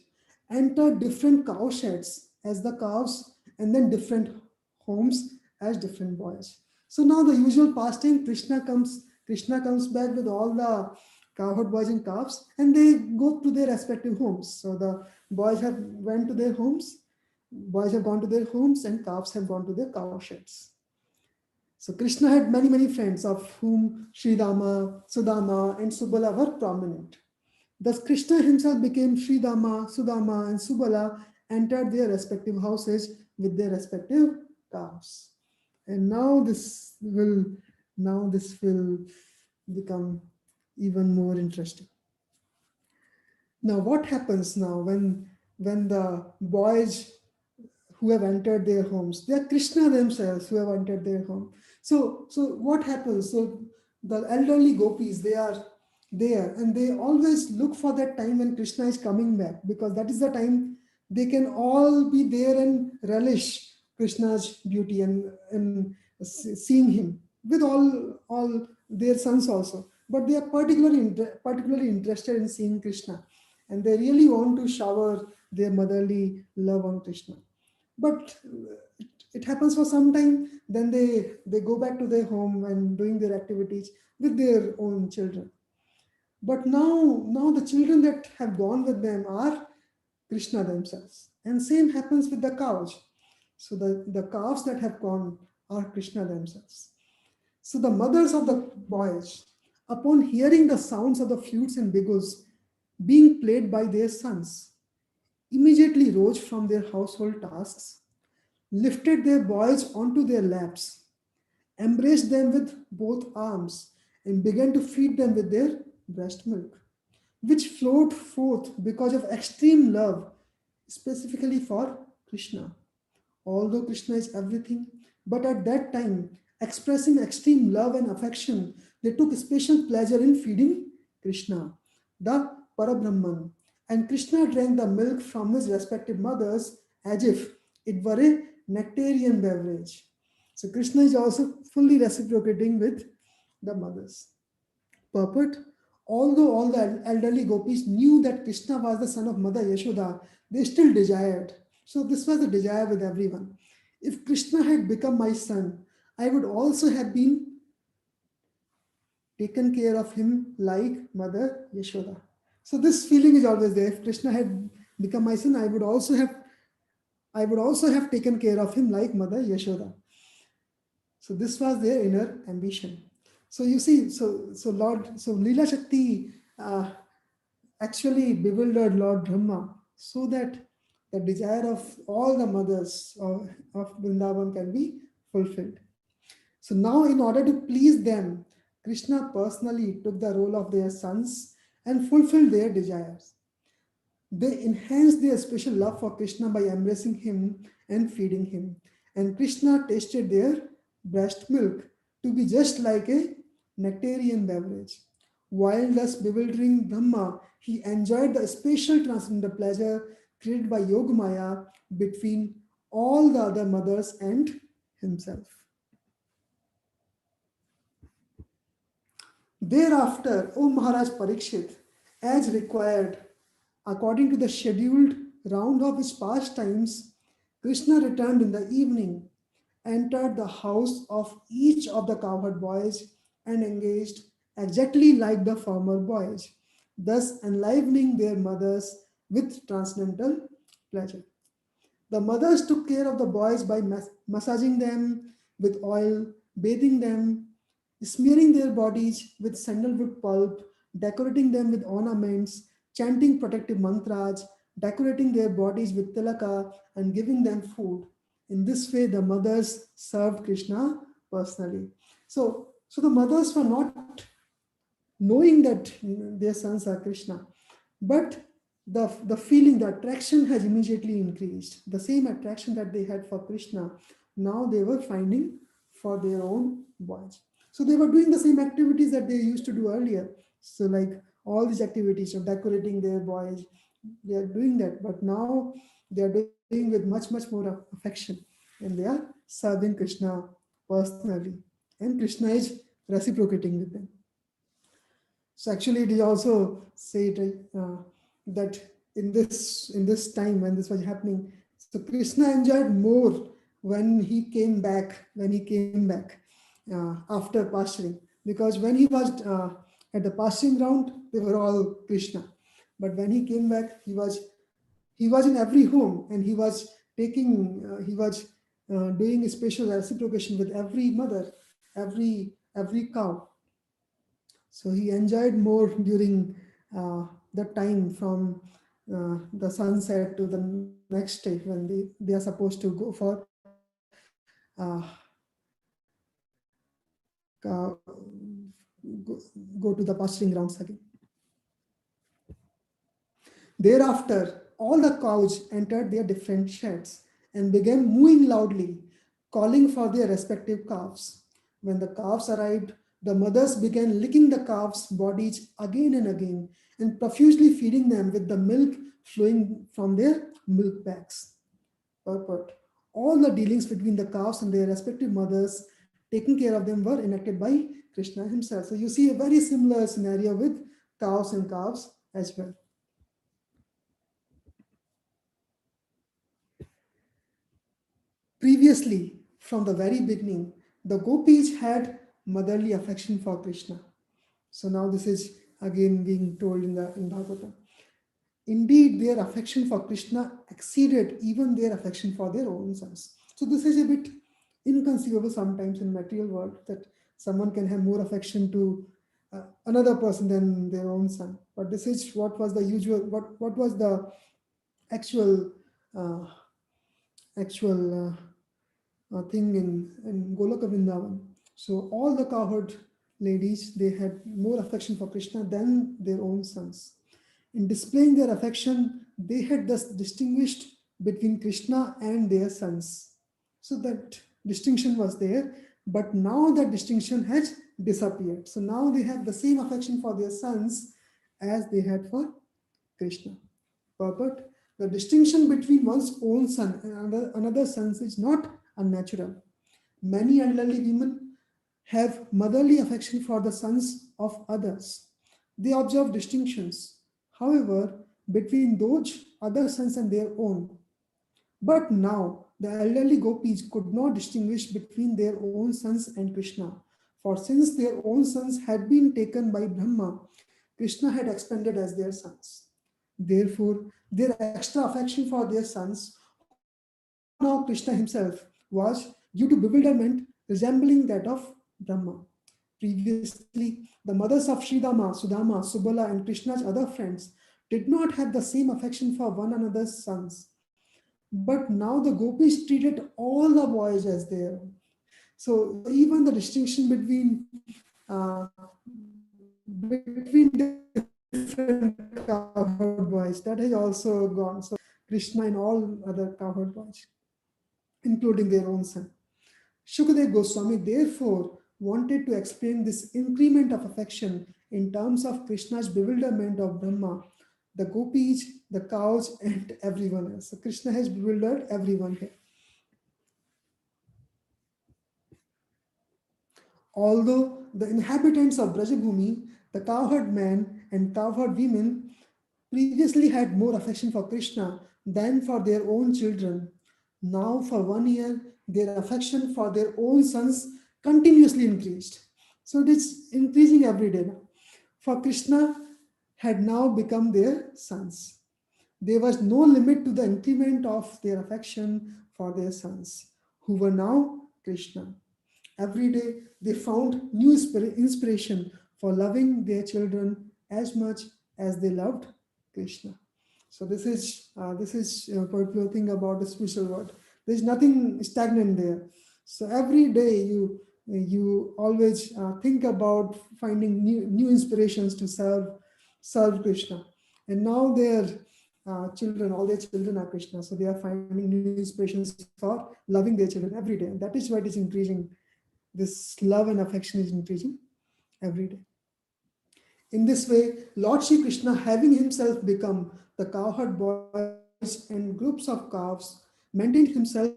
entered different cowsheds as the calves and then different homes as different boys. So now the usual pastime, Krishna comes back with all the cowherd boys and calves, and they go to their respective homes. So the boys have went to their homes, boys have gone to their homes, and calves have gone to their cowsheds. So Krishna had many friends, of whom Sri Rama, Sudama, and Subala were prominent. Thus Krishna himself became Sri Rama, Sudama, and Subala, entered their respective houses with their respective calves. And this will become even more interesting. Now, what happens now when the boys who have entered their homes, they are Krishna themselves who have entered their home. So what happens? So the elderly gopis, they are there and they always look for that time when Krishna is coming back, because that is the time they can all be there and relish Krishna's beauty and seeing him with all their sons also. But they are particularly interested in seeing Krishna, and they really want to shower their motherly love on Krishna. But it happens for some time, then they go back to their home and doing their activities with their own children. But now the children that have gone with them are Krishna themselves. And same happens with the cows. So the calves that have gone are Krishna themselves. So the mothers of the boys, upon hearing the sounds of the flutes and bigos being played by their sons, immediately rose from their household tasks, lifted their boys onto their laps, embraced them with both arms, and began to feed them with their breast milk, which flowed forth because of extreme love, specifically for Krishna. Although Krishna is everything, but at that time, expressing extreme love and affection, they took special pleasure in feeding Krishna, the Parabrahman. And Krishna drank the milk from his respective mothers as if it were a nectarian beverage. So Krishna is also fully reciprocating with the mothers. Purport: although all the elderly gopis knew that Krishna was the son of Mother Yashoda, they still desired. So this was a desire with everyone. If Krishna had become my son, I would also have been taken care of him like Mother Yashoda. So this feeling is always there. If Krishna had become my son, I would also have taken care of him like Mother Yashoda. So this was their inner ambition. So you see, so Lila Shakti actually bewildered Lord Brahma so that the desire of all the mothers of Vrindavan can be fulfilled. So now, in order to please them, Krishna personally took the role of their sons and fulfilled their desires. They enhanced their special love for Krishna by embracing him and feeding him. And Krishna tasted their breast milk to be just like a nectarian beverage. While thus bewildering Brahma, he enjoyed the special transcendental pleasure created by Yogamaya between all the other mothers and himself. Thereafter, O Maharaj Parikshit, as required, according to the scheduled round of his pastimes, Krishna returned in the evening, entered the house of each of the cowherd boys, and engaged exactly like the former boys, thus enlivening their mothers with transcendental pleasure. The mothers took care of the boys by massaging them with oil, bathing them, smearing their bodies with sandalwood pulp, decorating them with ornaments, chanting protective mantras, decorating their bodies with tilaka, and giving them food. In this way, the mothers served Krishna personally. So the mothers were not knowing that their sons are Krishna, but the feeling, the attraction has immediately increased. The same attraction that they had for Krishna, now they were finding for their own boys. So they were doing the same activities that they used to do earlier. So like all these activities of decorating their boys, they are doing that, but now they are doing with much more affection, and they are serving Krishna personally, and Krishna is reciprocating with them. So actually, it is also said that in this time when this was happening, so Krishna enjoyed more when he came back after pasturing, because when he was at the pasturing ground, they were all Krishna, but when he came back, he was in every home, and he was doing a special reciprocation with every mother, every cow. So he enjoyed more during the time from the sunset to the next day when they are supposed to go for go to the pasturing grounds again. Thereafter, all the cows entered their different sheds and began mooing loudly, calling for their respective calves. When the calves arrived, the mothers began licking the calves' bodies again and again and profusely feeding them with the milk flowing from their milk bags. Purport. All the dealings between the calves and their respective mothers, taking care of them, were enacted by Krishna himself. So you see a very similar scenario with cows and calves as well. Previously, from the very beginning, the gopis had motherly affection for Krishna. So now this is again being told in Bhagavatam. Indeed, their affection for Krishna exceeded even their affection for their own sons. So this is a bit inconceivable sometimes in material world, that someone can have more affection to another person than their own son. But this is what was the usual, what was the actual uh, actual thing in Goloka Vrindavan. So all the cowherd ladies, they had more affection for Krishna than their own sons. In displaying their affection, they had thus distinguished between Krishna and their sons. So that distinction was there, but now that distinction has disappeared. So now they have the same affection for their sons as they had for Krishna. But the distinction between one's own son and another son is not unnatural. Many elderly women have motherly affection for the sons of others. They observe distinctions, however, between those other sons and their own. But now the elderly gopis could not distinguish between their own sons and Krishna. For since their own sons had been taken by Brahma, Krishna had expanded as their sons. Therefore, their extra affection for their sons, who are now Krishna himself, was due to bewilderment resembling that of Brahma. Previously, the mothers of Sridama, Sudama, Subala, and Krishna's other friends did not have the same affection for one another's sons. But now the gopis treated all the boys as their own. So even the distinction between different cowherd boys, that has also gone. So Krishna and all other cowherd boys, including their own son. Shukadev Goswami therefore wanted to explain this increment of affection in terms of Krishna's bewilderment of Brahma, the gopis, the cows, and everyone else. So Krishna has bewildered everyone here. Although the inhabitants of Brajabhumi, the cowherd men and cowherd women, previously had more affection for Krishna than for their own children, Now, for 1 year, their affection for their own sons continuously increased. So it is increasing every day now. For Krishna had now become their sons. There was no limit to the increment of their affection for their sons, who were now Krishna. Every day they found new inspiration for loving their children as much as they loved Krishna. So this is particular thing about the spiritual world. There's nothing stagnant there. So every day you always think about finding new inspirations to serve Krishna. And now their children, all their children are Krishna. So they are finding new inspirations for loving their children every day. And that is why it is increasing. This love and affection is increasing every day. In this way, Lord Shri Krishna, having himself become the cowherd boys and groups of calves, maintained himself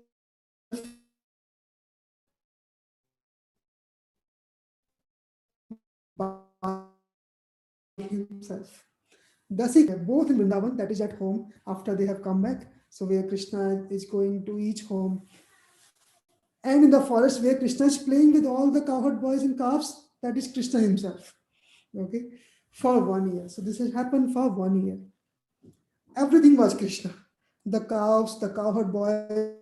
by himself. Thus, he both in Vrindavan, that is at home after they have come back. So where Krishna is going to each home, and in the forest where Krishna is playing with all the cowherd boys and calves, that is Krishna himself. Okay, for 1 year. So this has happened for 1 year. Everything was Krishna. The cows, the cowherd boys,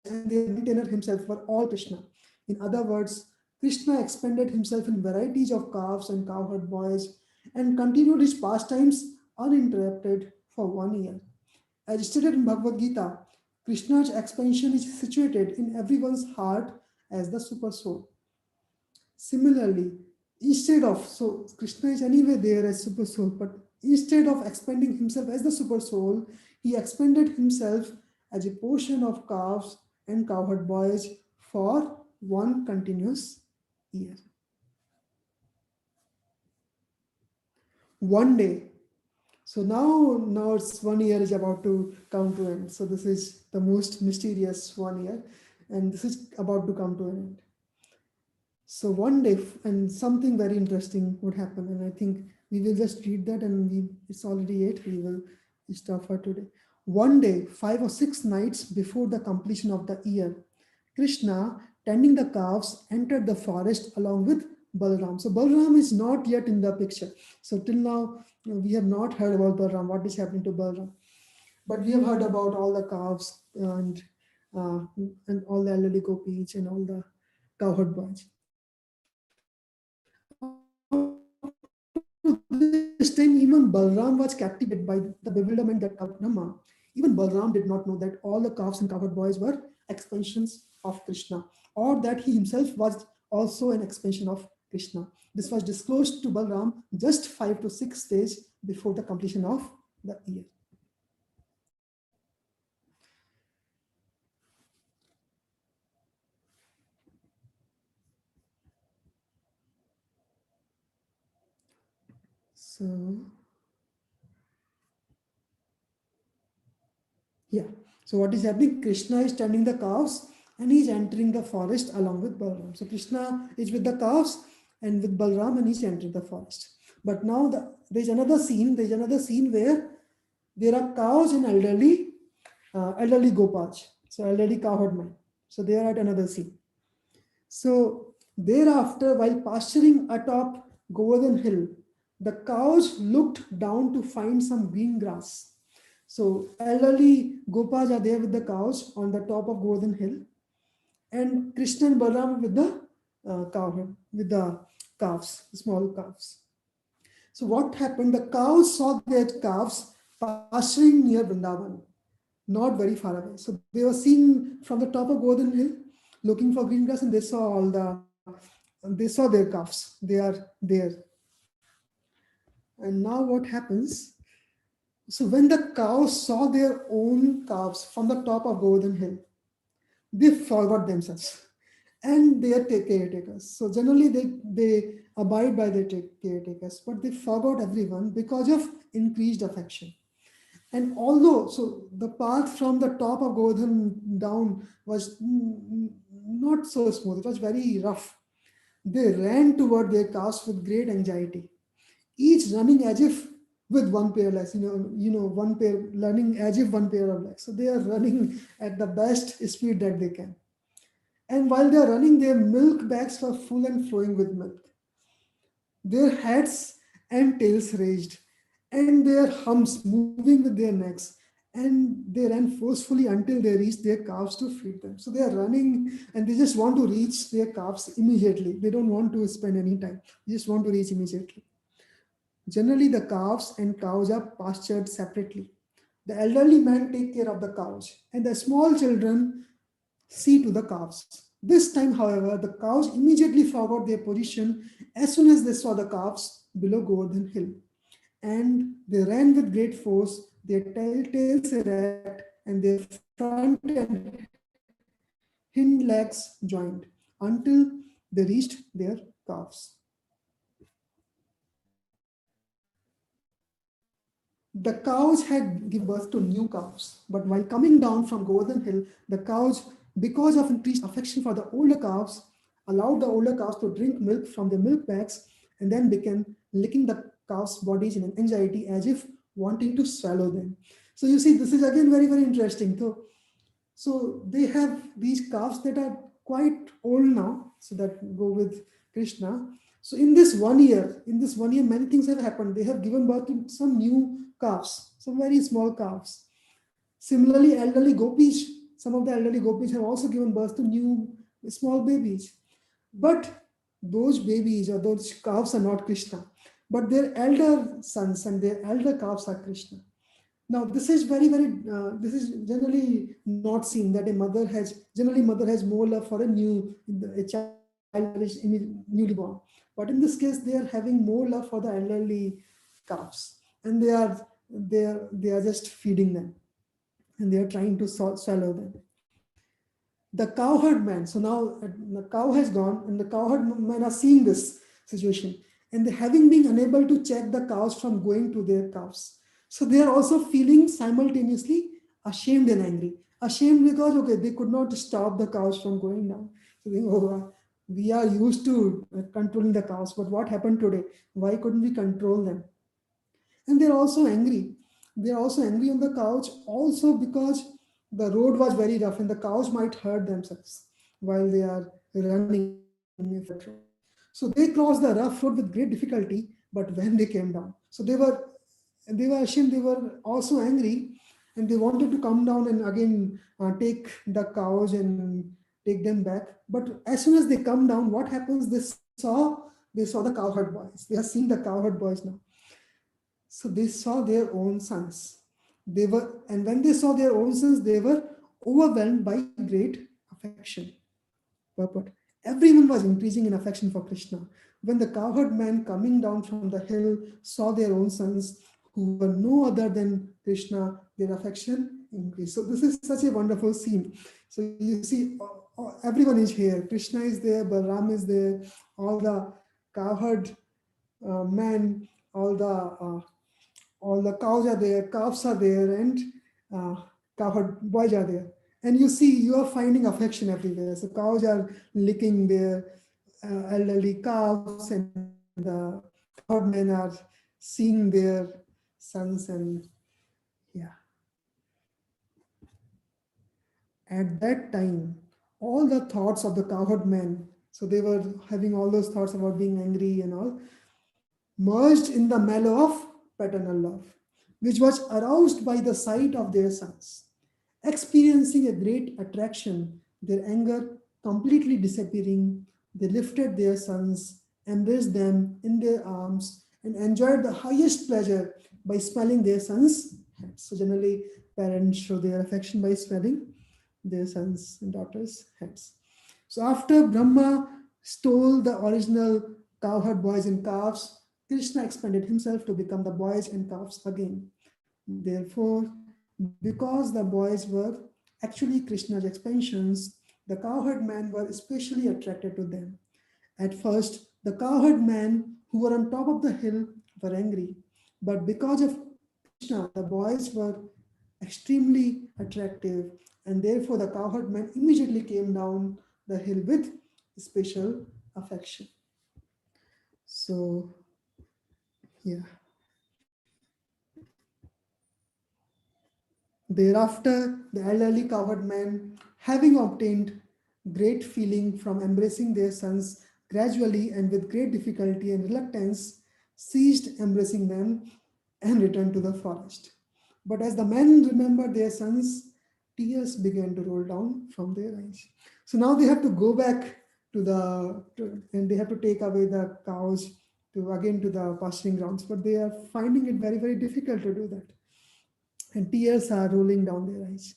and their maintainer himself were all Krishna. In other words, Krishna expended himself in varieties of calves and cowherd boys and continued his pastimes uninterrupted for 1 year. As stated in Bhagavad Gita, Krishna's expansion is situated in everyone's heart as the super soul. Similarly, instead of, so Krishna is anyway there as super soul, but instead of expanding himself as the super soul, he expanded himself as a portion of calves and cowherd boys for one continuous year. One day. So now it's 1 year is about to come to end. So this is the most mysterious 1 year, and this is about to come to an end. So one day, and something very interesting would happen, and I think we will just read that, and it's already 8. We will stop for today. One day, 5 or 6 nights before the completion of the year, Krishna, tending the calves, entered the forest along with Balaram. So Balaram is not yet in the picture. So till now, we have not heard about Balaram, what is happening to Balaram. But we have heard about all the calves and all the elderly gopis and all the cowherd boys. Up to this time, even Balram was captivated by the bewilderment that covered Brahma. Even Balram did not know that all the calves and cowherd boys were expansions of Krishna, or that he himself was also an expansion of Krishna. This was disclosed to Balram just 5 to 6 days before the completion of the year. So, yeah. So what is happening? Krishna is tending the cows and he's entering the forest along with Balram. So Krishna is with the cows and with Balram, and he's entering the forest. But now there's another scene. There's another scene where there are cows and elderly gopals. So elderly cowherd men. So they are at another scene. So thereafter, while pasturing atop Govardhan Hill, the cows looked down to find some green grass. So elderly gopas are there with the cows on the top of Govardhan Hill, and Krishna and Balaram with the cowherd, with the calves, small calves. So what happened? The cows saw their calves pasturing near Vrindavan, not very far away. So they were seeing from the top of Govardhan Hill, looking for green grass, and they saw their calves. They are there. And now what happens? So when the cows saw their own calves from the top of Govardhan Hill, they forgot themselves and their caretakers. So generally they abide by their caretakers, but they forgot everyone because of increased affection. And although, so the path from the top of Govardhan down was not so smooth, it was very rough. They ran toward their calves with great anxiety, each running as if with one pair of legs, one pair learning as if one pair of legs. So they are running at the best speed that they can. And while they are running, their milk bags were full and flowing with milk. Their heads and tails raised, and their humps moving with their necks. And they ran forcefully until they reached their calves to feed them. So they are running and they just want to reach their calves immediately. They don't want to spend any time. They just want to reach immediately. Generally, the calves and cows are pastured separately. The elderly men take care of the cows, and the small children see to the calves. This time, however, the cows immediately forgot their position as soon as they saw the calves below Govardhan Hill, and they ran with great force, their tails erect, and their front and hind legs joined until they reached their calves. The cows had given birth to new calves, but while coming down from Govardhan Hill, the cows, because of increased affection for the older calves, allowed the older cows to drink milk from their milk bags and then began licking the calves' bodies in an anxiety as if wanting to swallow them. So you see, this is again very, very interesting. So they have these calves that are quite old now, so that go with Krishna. So in this 1 year, many things have happened. They have given birth to some new calves, some very small calves. Similarly, some of the elderly gopis have also given birth to new small babies. But those babies or those calves are not Krishna, but their elder sons and their elder calves are Krishna. Now, this is this is generally not seen that mother has more love for a child that is newly born. But in this case, they are having more love for the elderly calves, and they are just feeding them, and they are trying to swallow them. The cowherd man. So now the cow has gone, and the cowherd men are seeing this situation, and they having been unable to check the cows from going to their calves. So they are also feeling simultaneously ashamed and angry. Ashamed because okay, they could not stop the cows from going down. So they think, oh, we are used to controlling the cows, but what happened today? Why couldn't we control them? And they're also angry. They're also angry on the couch also because the road was very rough and the cows might hurt themselves while they are running if they are on that road. So they crossed the rough road with great difficulty, but when they came down, so they were ashamed, they were also angry, and they wanted to come down and again take the cows and take them back. But as soon as they come down, what happens? They saw the cowherd boys. They are seeing the cowherd boys now. So they saw their own sons. And when they saw their own sons, they were overwhelmed by great affection. But everyone was increasing in affection for Krishna. When the cowherd men coming down from the hill saw their own sons, who were no other than Krishna, their affection increased. So this is such a wonderful scene. So you see, everyone is here. Krishna is there, Balaram is there, all the cowherd men, all the cows are there, calves are there, and uh, cowherd boys are there. And you see, you are finding affection everywhere. So cows are licking their elderly calves, and the cowherd men are seeing their sons. And yeah, at that time, all the thoughts of the cowherd men, so they were having all those thoughts about being angry and all, merged in the mellow of paternal love, which was aroused by the sight of their sons. Experiencing a great attraction, their anger completely disappearing, they lifted their sons, embraced them in their arms, and enjoyed the highest pleasure by smelling their sons' heads. So, generally, parents show their affection by smelling their sons' and daughters' heads. So, after Brahma stole the original cowherd boys and calves, Krishna expanded himself to become the boys and calves again. Therefore, because the boys were actually Krishna's expansions, the cowherd men were especially attracted to them. At first, the cowherd men who were on top of the hill were angry, but because of Krishna, the boys were extremely attractive, and therefore the cowherd men immediately came down the hill with special affection. So, yeah. Thereafter, the elderly cowherd men, having obtained great feeling from embracing their sons gradually and with great difficulty and reluctance, ceased embracing them and returned to the forest. But as the men remembered their sons, tears began to roll down from their eyes. So now they have to go back and they have to take away the cows to the pasturing grounds. But they are finding it very, very difficult to do that, and tears are rolling down their eyes.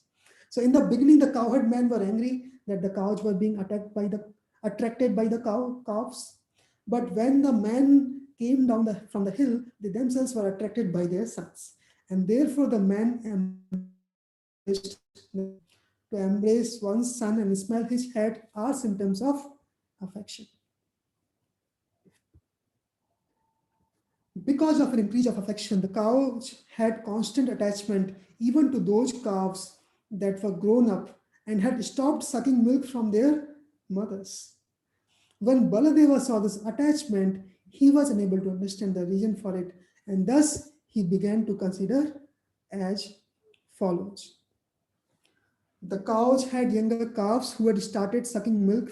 So in the beginning, the cowherd men were angry that the cows were being attracted by the calves. But when the men came down from the hill, they themselves were attracted by their sons. And therefore the men embraced them. To embrace one's son and smell his head are symptoms of affection. Because of an increase of affection, the cows had constant attachment even to those calves that were grown up and had stopped sucking milk from their mothers. When Baladeva saw this attachment, he was unable to understand the reason for it, and thus he began to consider as follows. The cows had younger calves who had started sucking milk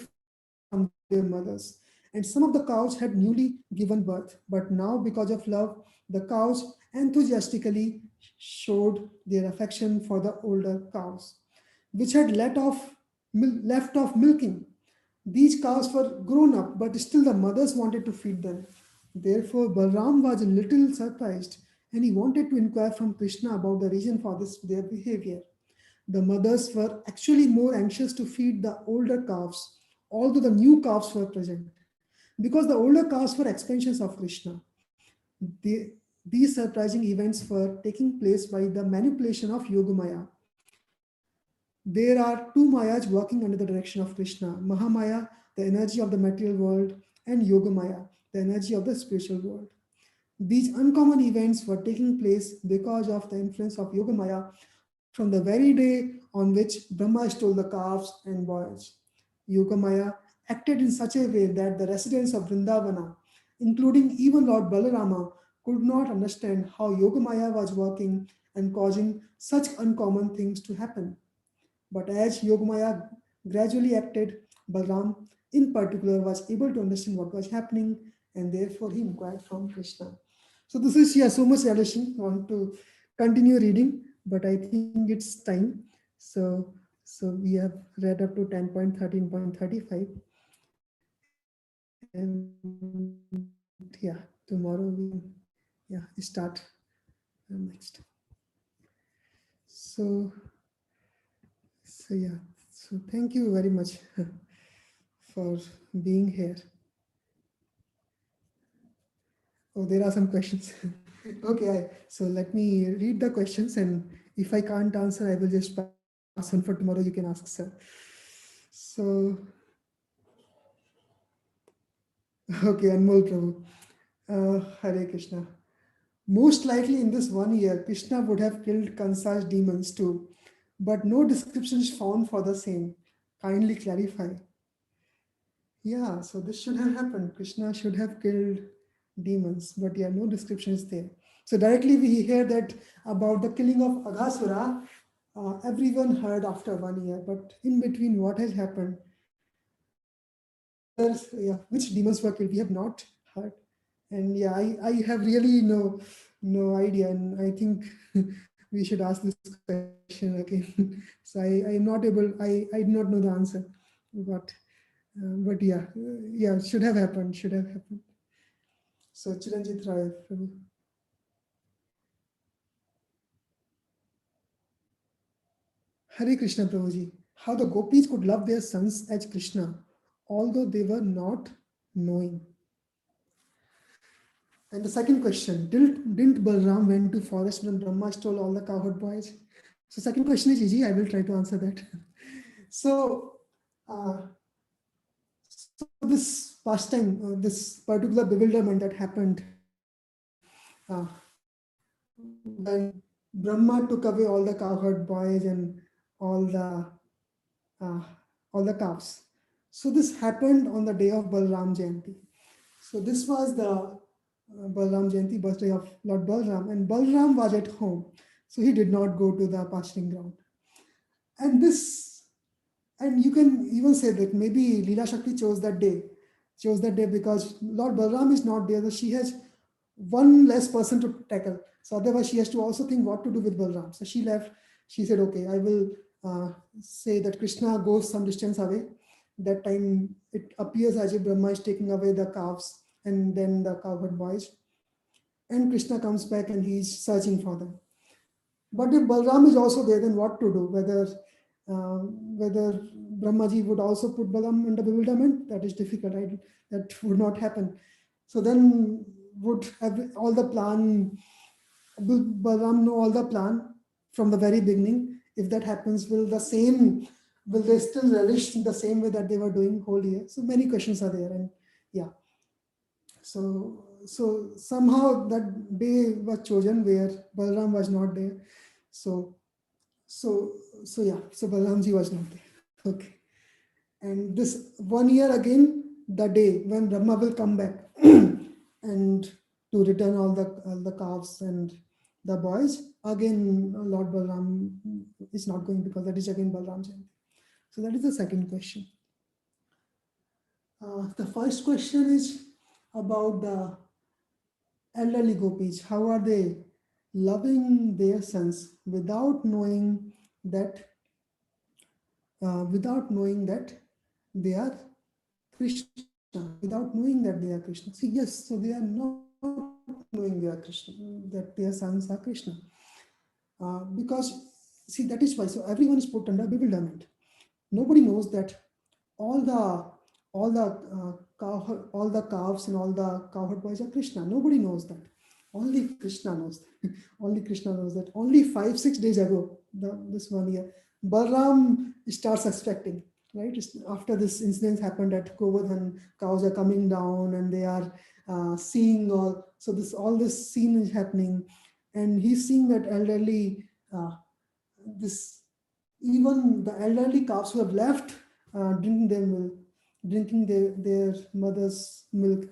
from their mothers, and some of the cows had newly given birth. But now, because of love, the cows enthusiastically showed their affection for the older cows, which had left off milking. These cows were grown up, but still the mothers wanted to feed them. Therefore, Balram was a little surprised, and he wanted to inquire from Krishna about the reason for their behavior. The mothers were actually more anxious to feed the older calves, although the new calves were present, because the older calves were expansions of Krishna. These surprising events were taking place by the manipulation of Yogamaya. There are two Mayas working under the direction of Krishna: Mahamaya, the energy of the material world, and Yogamaya, the energy of the spiritual world. These uncommon events were taking place because of the influence of Yogamaya from the very day on which Brahma stole the calves and boys. Yogamaya acted in such a way that the residents of Vrindavana, including even Lord Balarama, could not understand how Yogamaya was working and causing such uncommon things to happen. But as Yogamaya gradually acted, Balram in particular was able to understand what was happening, and therefore he inquired from Krishna. So this is, yeah, so much relation. I want to continue reading, but I think it's time. So we have read up to 10.13.35, and yeah, tomorrow we start next. So yeah, so thank you very much for being here. Oh, there are some questions. Okay, so let me read the questions, and if I can't answer, I will just pass on for tomorrow. You can ask, sir. So, okay, Anmol Prabhu. Hare Krishna. Most likely in this 1 year, Krishna would have killed Kansa's demons too, but no description is found for the same. Kindly clarify. Yeah, so this should have happened. Krishna should have killed demons, but yeah, no description is there. So directly we hear that about the killing of Aghasura, everyone heard after 1 year, but in between what has happened, which demons were killed, we have not heard. And yeah, I have really no idea, and I think we should ask this question again. So I am not able, I do not know the answer, but yeah, should have happened, So Chiranjit Rai, Prabhu. Hare Krishna Prabhuji. How the gopis could love their sons as Krishna, although they were not knowing. And the second question, didn't Balram went to forest when Brahma stole all the cowherd boys? So second question is easy, I will try to answer that. So, so this pastime, this particular bewilderment that happened when Brahma took away all the cowherd boys and all the calves. So this happened on the day of Balram Jayanti. So this was the Balram Jayanti, birthday of Lord Balram, and Balram was at home. So he did not go to the pasturing ground. And this, and you can even say that maybe Lila Shakti chose that day because Lord Balram is not there. So she has one less person to tackle. So otherwise she has to also think what to do with Balram. So she left. She said, okay, I will say that Krishna goes some distance away. That time it appears as if Brahma is taking away the calves and then the cowherd boys. And Krishna comes back and he's searching for them. But if Balram is also there, then what to do? Whether Brahmaji would also put Balaram under bewilderment, that is difficult. Right? That would not happen. So then would have all the plan, will Balaram know all the plan from the very beginning? If that happens, will they still relish in the same way that they were doing whole year? So many questions are there, and yeah. So somehow that day was chosen where Balaram was not there. So yeah. So Balaramji was not there. Okay. And this 1 year again, the day when Brahma will come back and to return all the calves and the boys, again Lord Balaram is not going because that is again Balaram Jayanti. So that is the second question. The first question is about the elderly gopis. How are they loving their sons without knowing that they are Krishna, without knowing that they are Krishna. See, yes, so they are not knowing they are Krishna, that their sons are Krishna. Because, see, that is why, so everyone is put under bewilderment. Nobody knows that all the calves and all the cowherd boys are Krishna. Nobody knows that. Only Krishna knows that. Only Krishna knows that. Only 5-6 days ago, this 1 year, Balram starts suspecting, right? After this incident happened at Govardhan, cows are coming down and they are seeing all. So all this scene is happening, and he's seeing that elderly, even the elderly calves who have left drinking their milk, drinking their mother's milk.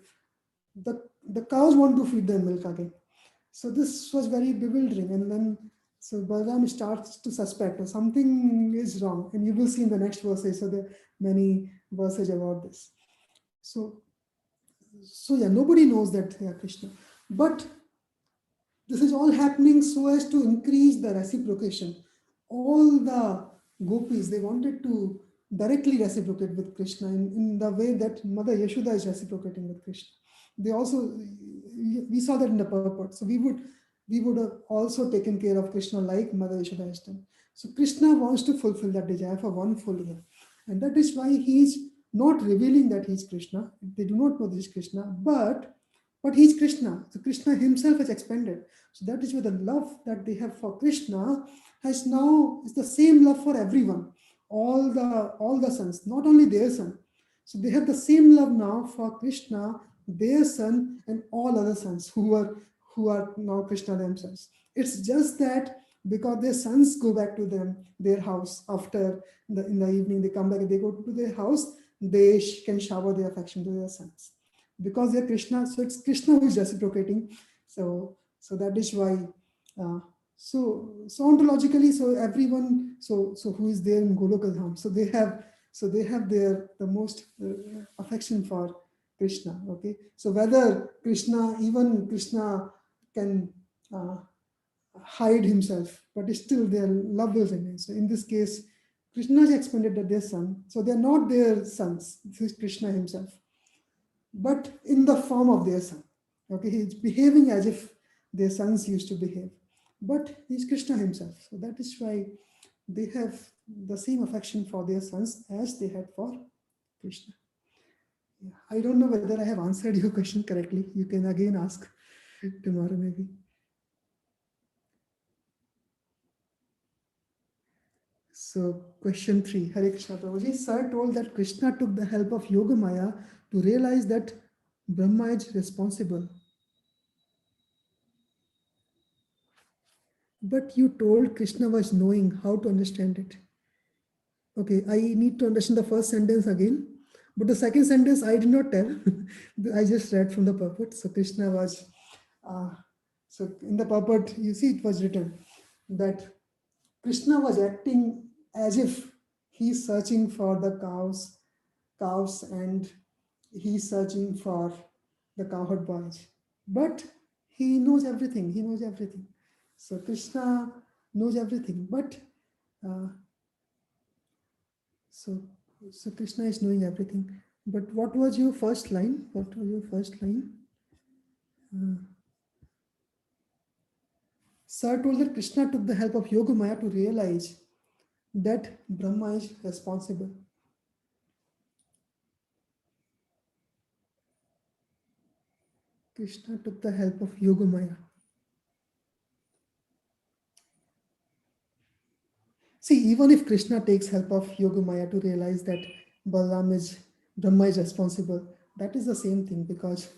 The cows want to feed their milk again. So this was very bewildering. And then so Balaram starts to suspect that something is wrong. And you will see in the next verses. So there are many verses about this. So yeah, nobody knows that they are Krishna. But this is all happening so as to increase the reciprocation. All the gopis, they wanted to directly reciprocate with Krishna in the way that Mother Yashoda is reciprocating with Krishna. They also, we saw that in the purport. So we would have also taken care of Krishna like Mother Yashoda has done. So Krishna wants to fulfill that desire for 1 full year. And that is why he is not revealing that he is Krishna. They do not know this is Krishna, but he is Krishna. So Krishna himself has expanded. So that is why the love that they have for Krishna is the same love for everyone. All the sons, not only their son. So they have the same love now for Krishna, their son, and all other sons who are now Krishna themselves. It's just that because their sons go back to their house after in the evening, they come back and they go to their house, they can shower their affection to their sons. Because they're Krishna, so it's Krishna who is reciprocating. So that is why. So ontologically, so everyone, so who is there in Goloka Dham, so they have the most affection for Krishna. Okay, so whether Krishna can hide himself, but still their love will remain. So in this case, Krishna has expanded that their son, so they're not their sons. This is Krishna himself, but in the form of their son. Okay, he's behaving as if their sons used to behave, but he's Krishna himself. So that is why they have the same affection for their sons as they had for Krishna. Yeah. I don't know whether I have answered your question correctly. You can again ask tomorrow maybe. So question 3, Hare Krishna Prabhuji. Sir told that Krishna took the help of Yoga Maya to realize that Brahma is responsible. But you told Krishna was knowing how to understand it. Okay, I need to understand the first sentence again. But the second sentence I did not tell. I just read from the purport. So Krishna was, so in the purport, you see it was written that Krishna was acting as if he's searching for the cows and he's searching for the cowherd boys. But he knows everything. He knows everything. So Krishna knows everything. But uh, so so Krishna is knowing everything. But what was your first line? What was your first line? Sir told that Krishna took the help of Yogamaya to realize that Brahma is responsible. Krishna took the help of Yogamaya. See, even if Krishna takes help of Yogamaya to realize that Brahma is responsible, that is the same thing because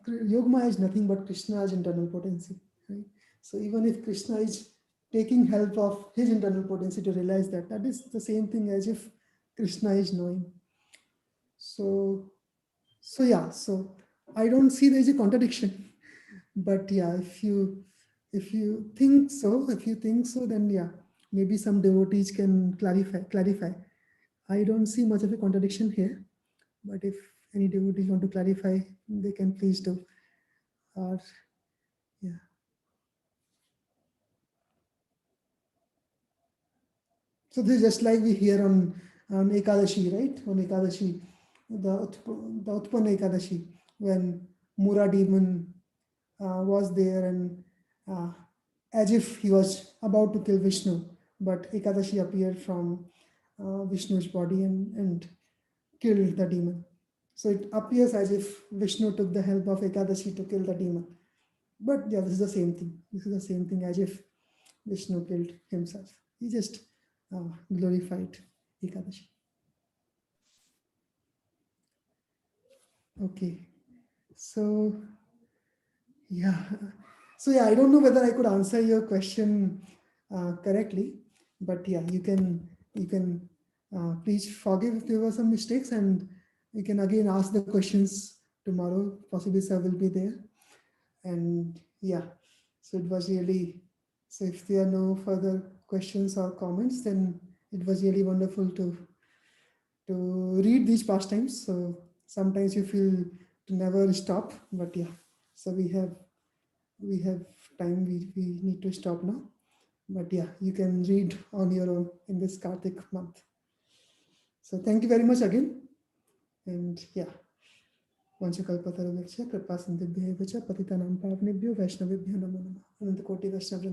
Yogamaya is nothing but Krishna's internal potency. Right? So even if Krishna is taking help of his internal potency to realize that, that is the same thing as if Krishna is knowing. So I don't see there is a contradiction. But yeah, if you think so, then yeah, maybe some devotees can clarify. I don't see much of a contradiction here, but if any devotees want to clarify, they can please do. Or yeah. So this is just like we hear on Ekadashi, right? On Ekadashi, the Utpanna Ekadashi, when Mura demon was there and as if he was about to kill Vishnu, but Ekadashi appeared from Vishnu's body and killed the demon. So it appears as if Vishnu took the help of Ekadashi to kill the demon. But yeah, this is the same thing. This is the same thing as if Vishnu killed himself. He just glorified Ekadashi. Okay. So yeah. So yeah, I don't know whether I could answer your question correctly, but yeah, you can please forgive if there were some mistakes, and you can again ask the questions tomorrow. Possibly sir will be there, and yeah. So it was really. So if there are no further questions or comments, then it was really wonderful to read these pastimes. So sometimes you feel to never stop, but yeah. So we have time. We need to stop now. But yeah, you can read on your own in this Kartik month. So thank you very much again. And yeah. Vanchakalpatarubhyacha kripa sindhubhyo evacha patitanam pavnebhyo vaishnavibhyo namo namaha. Ananta koti vaishnavrinda.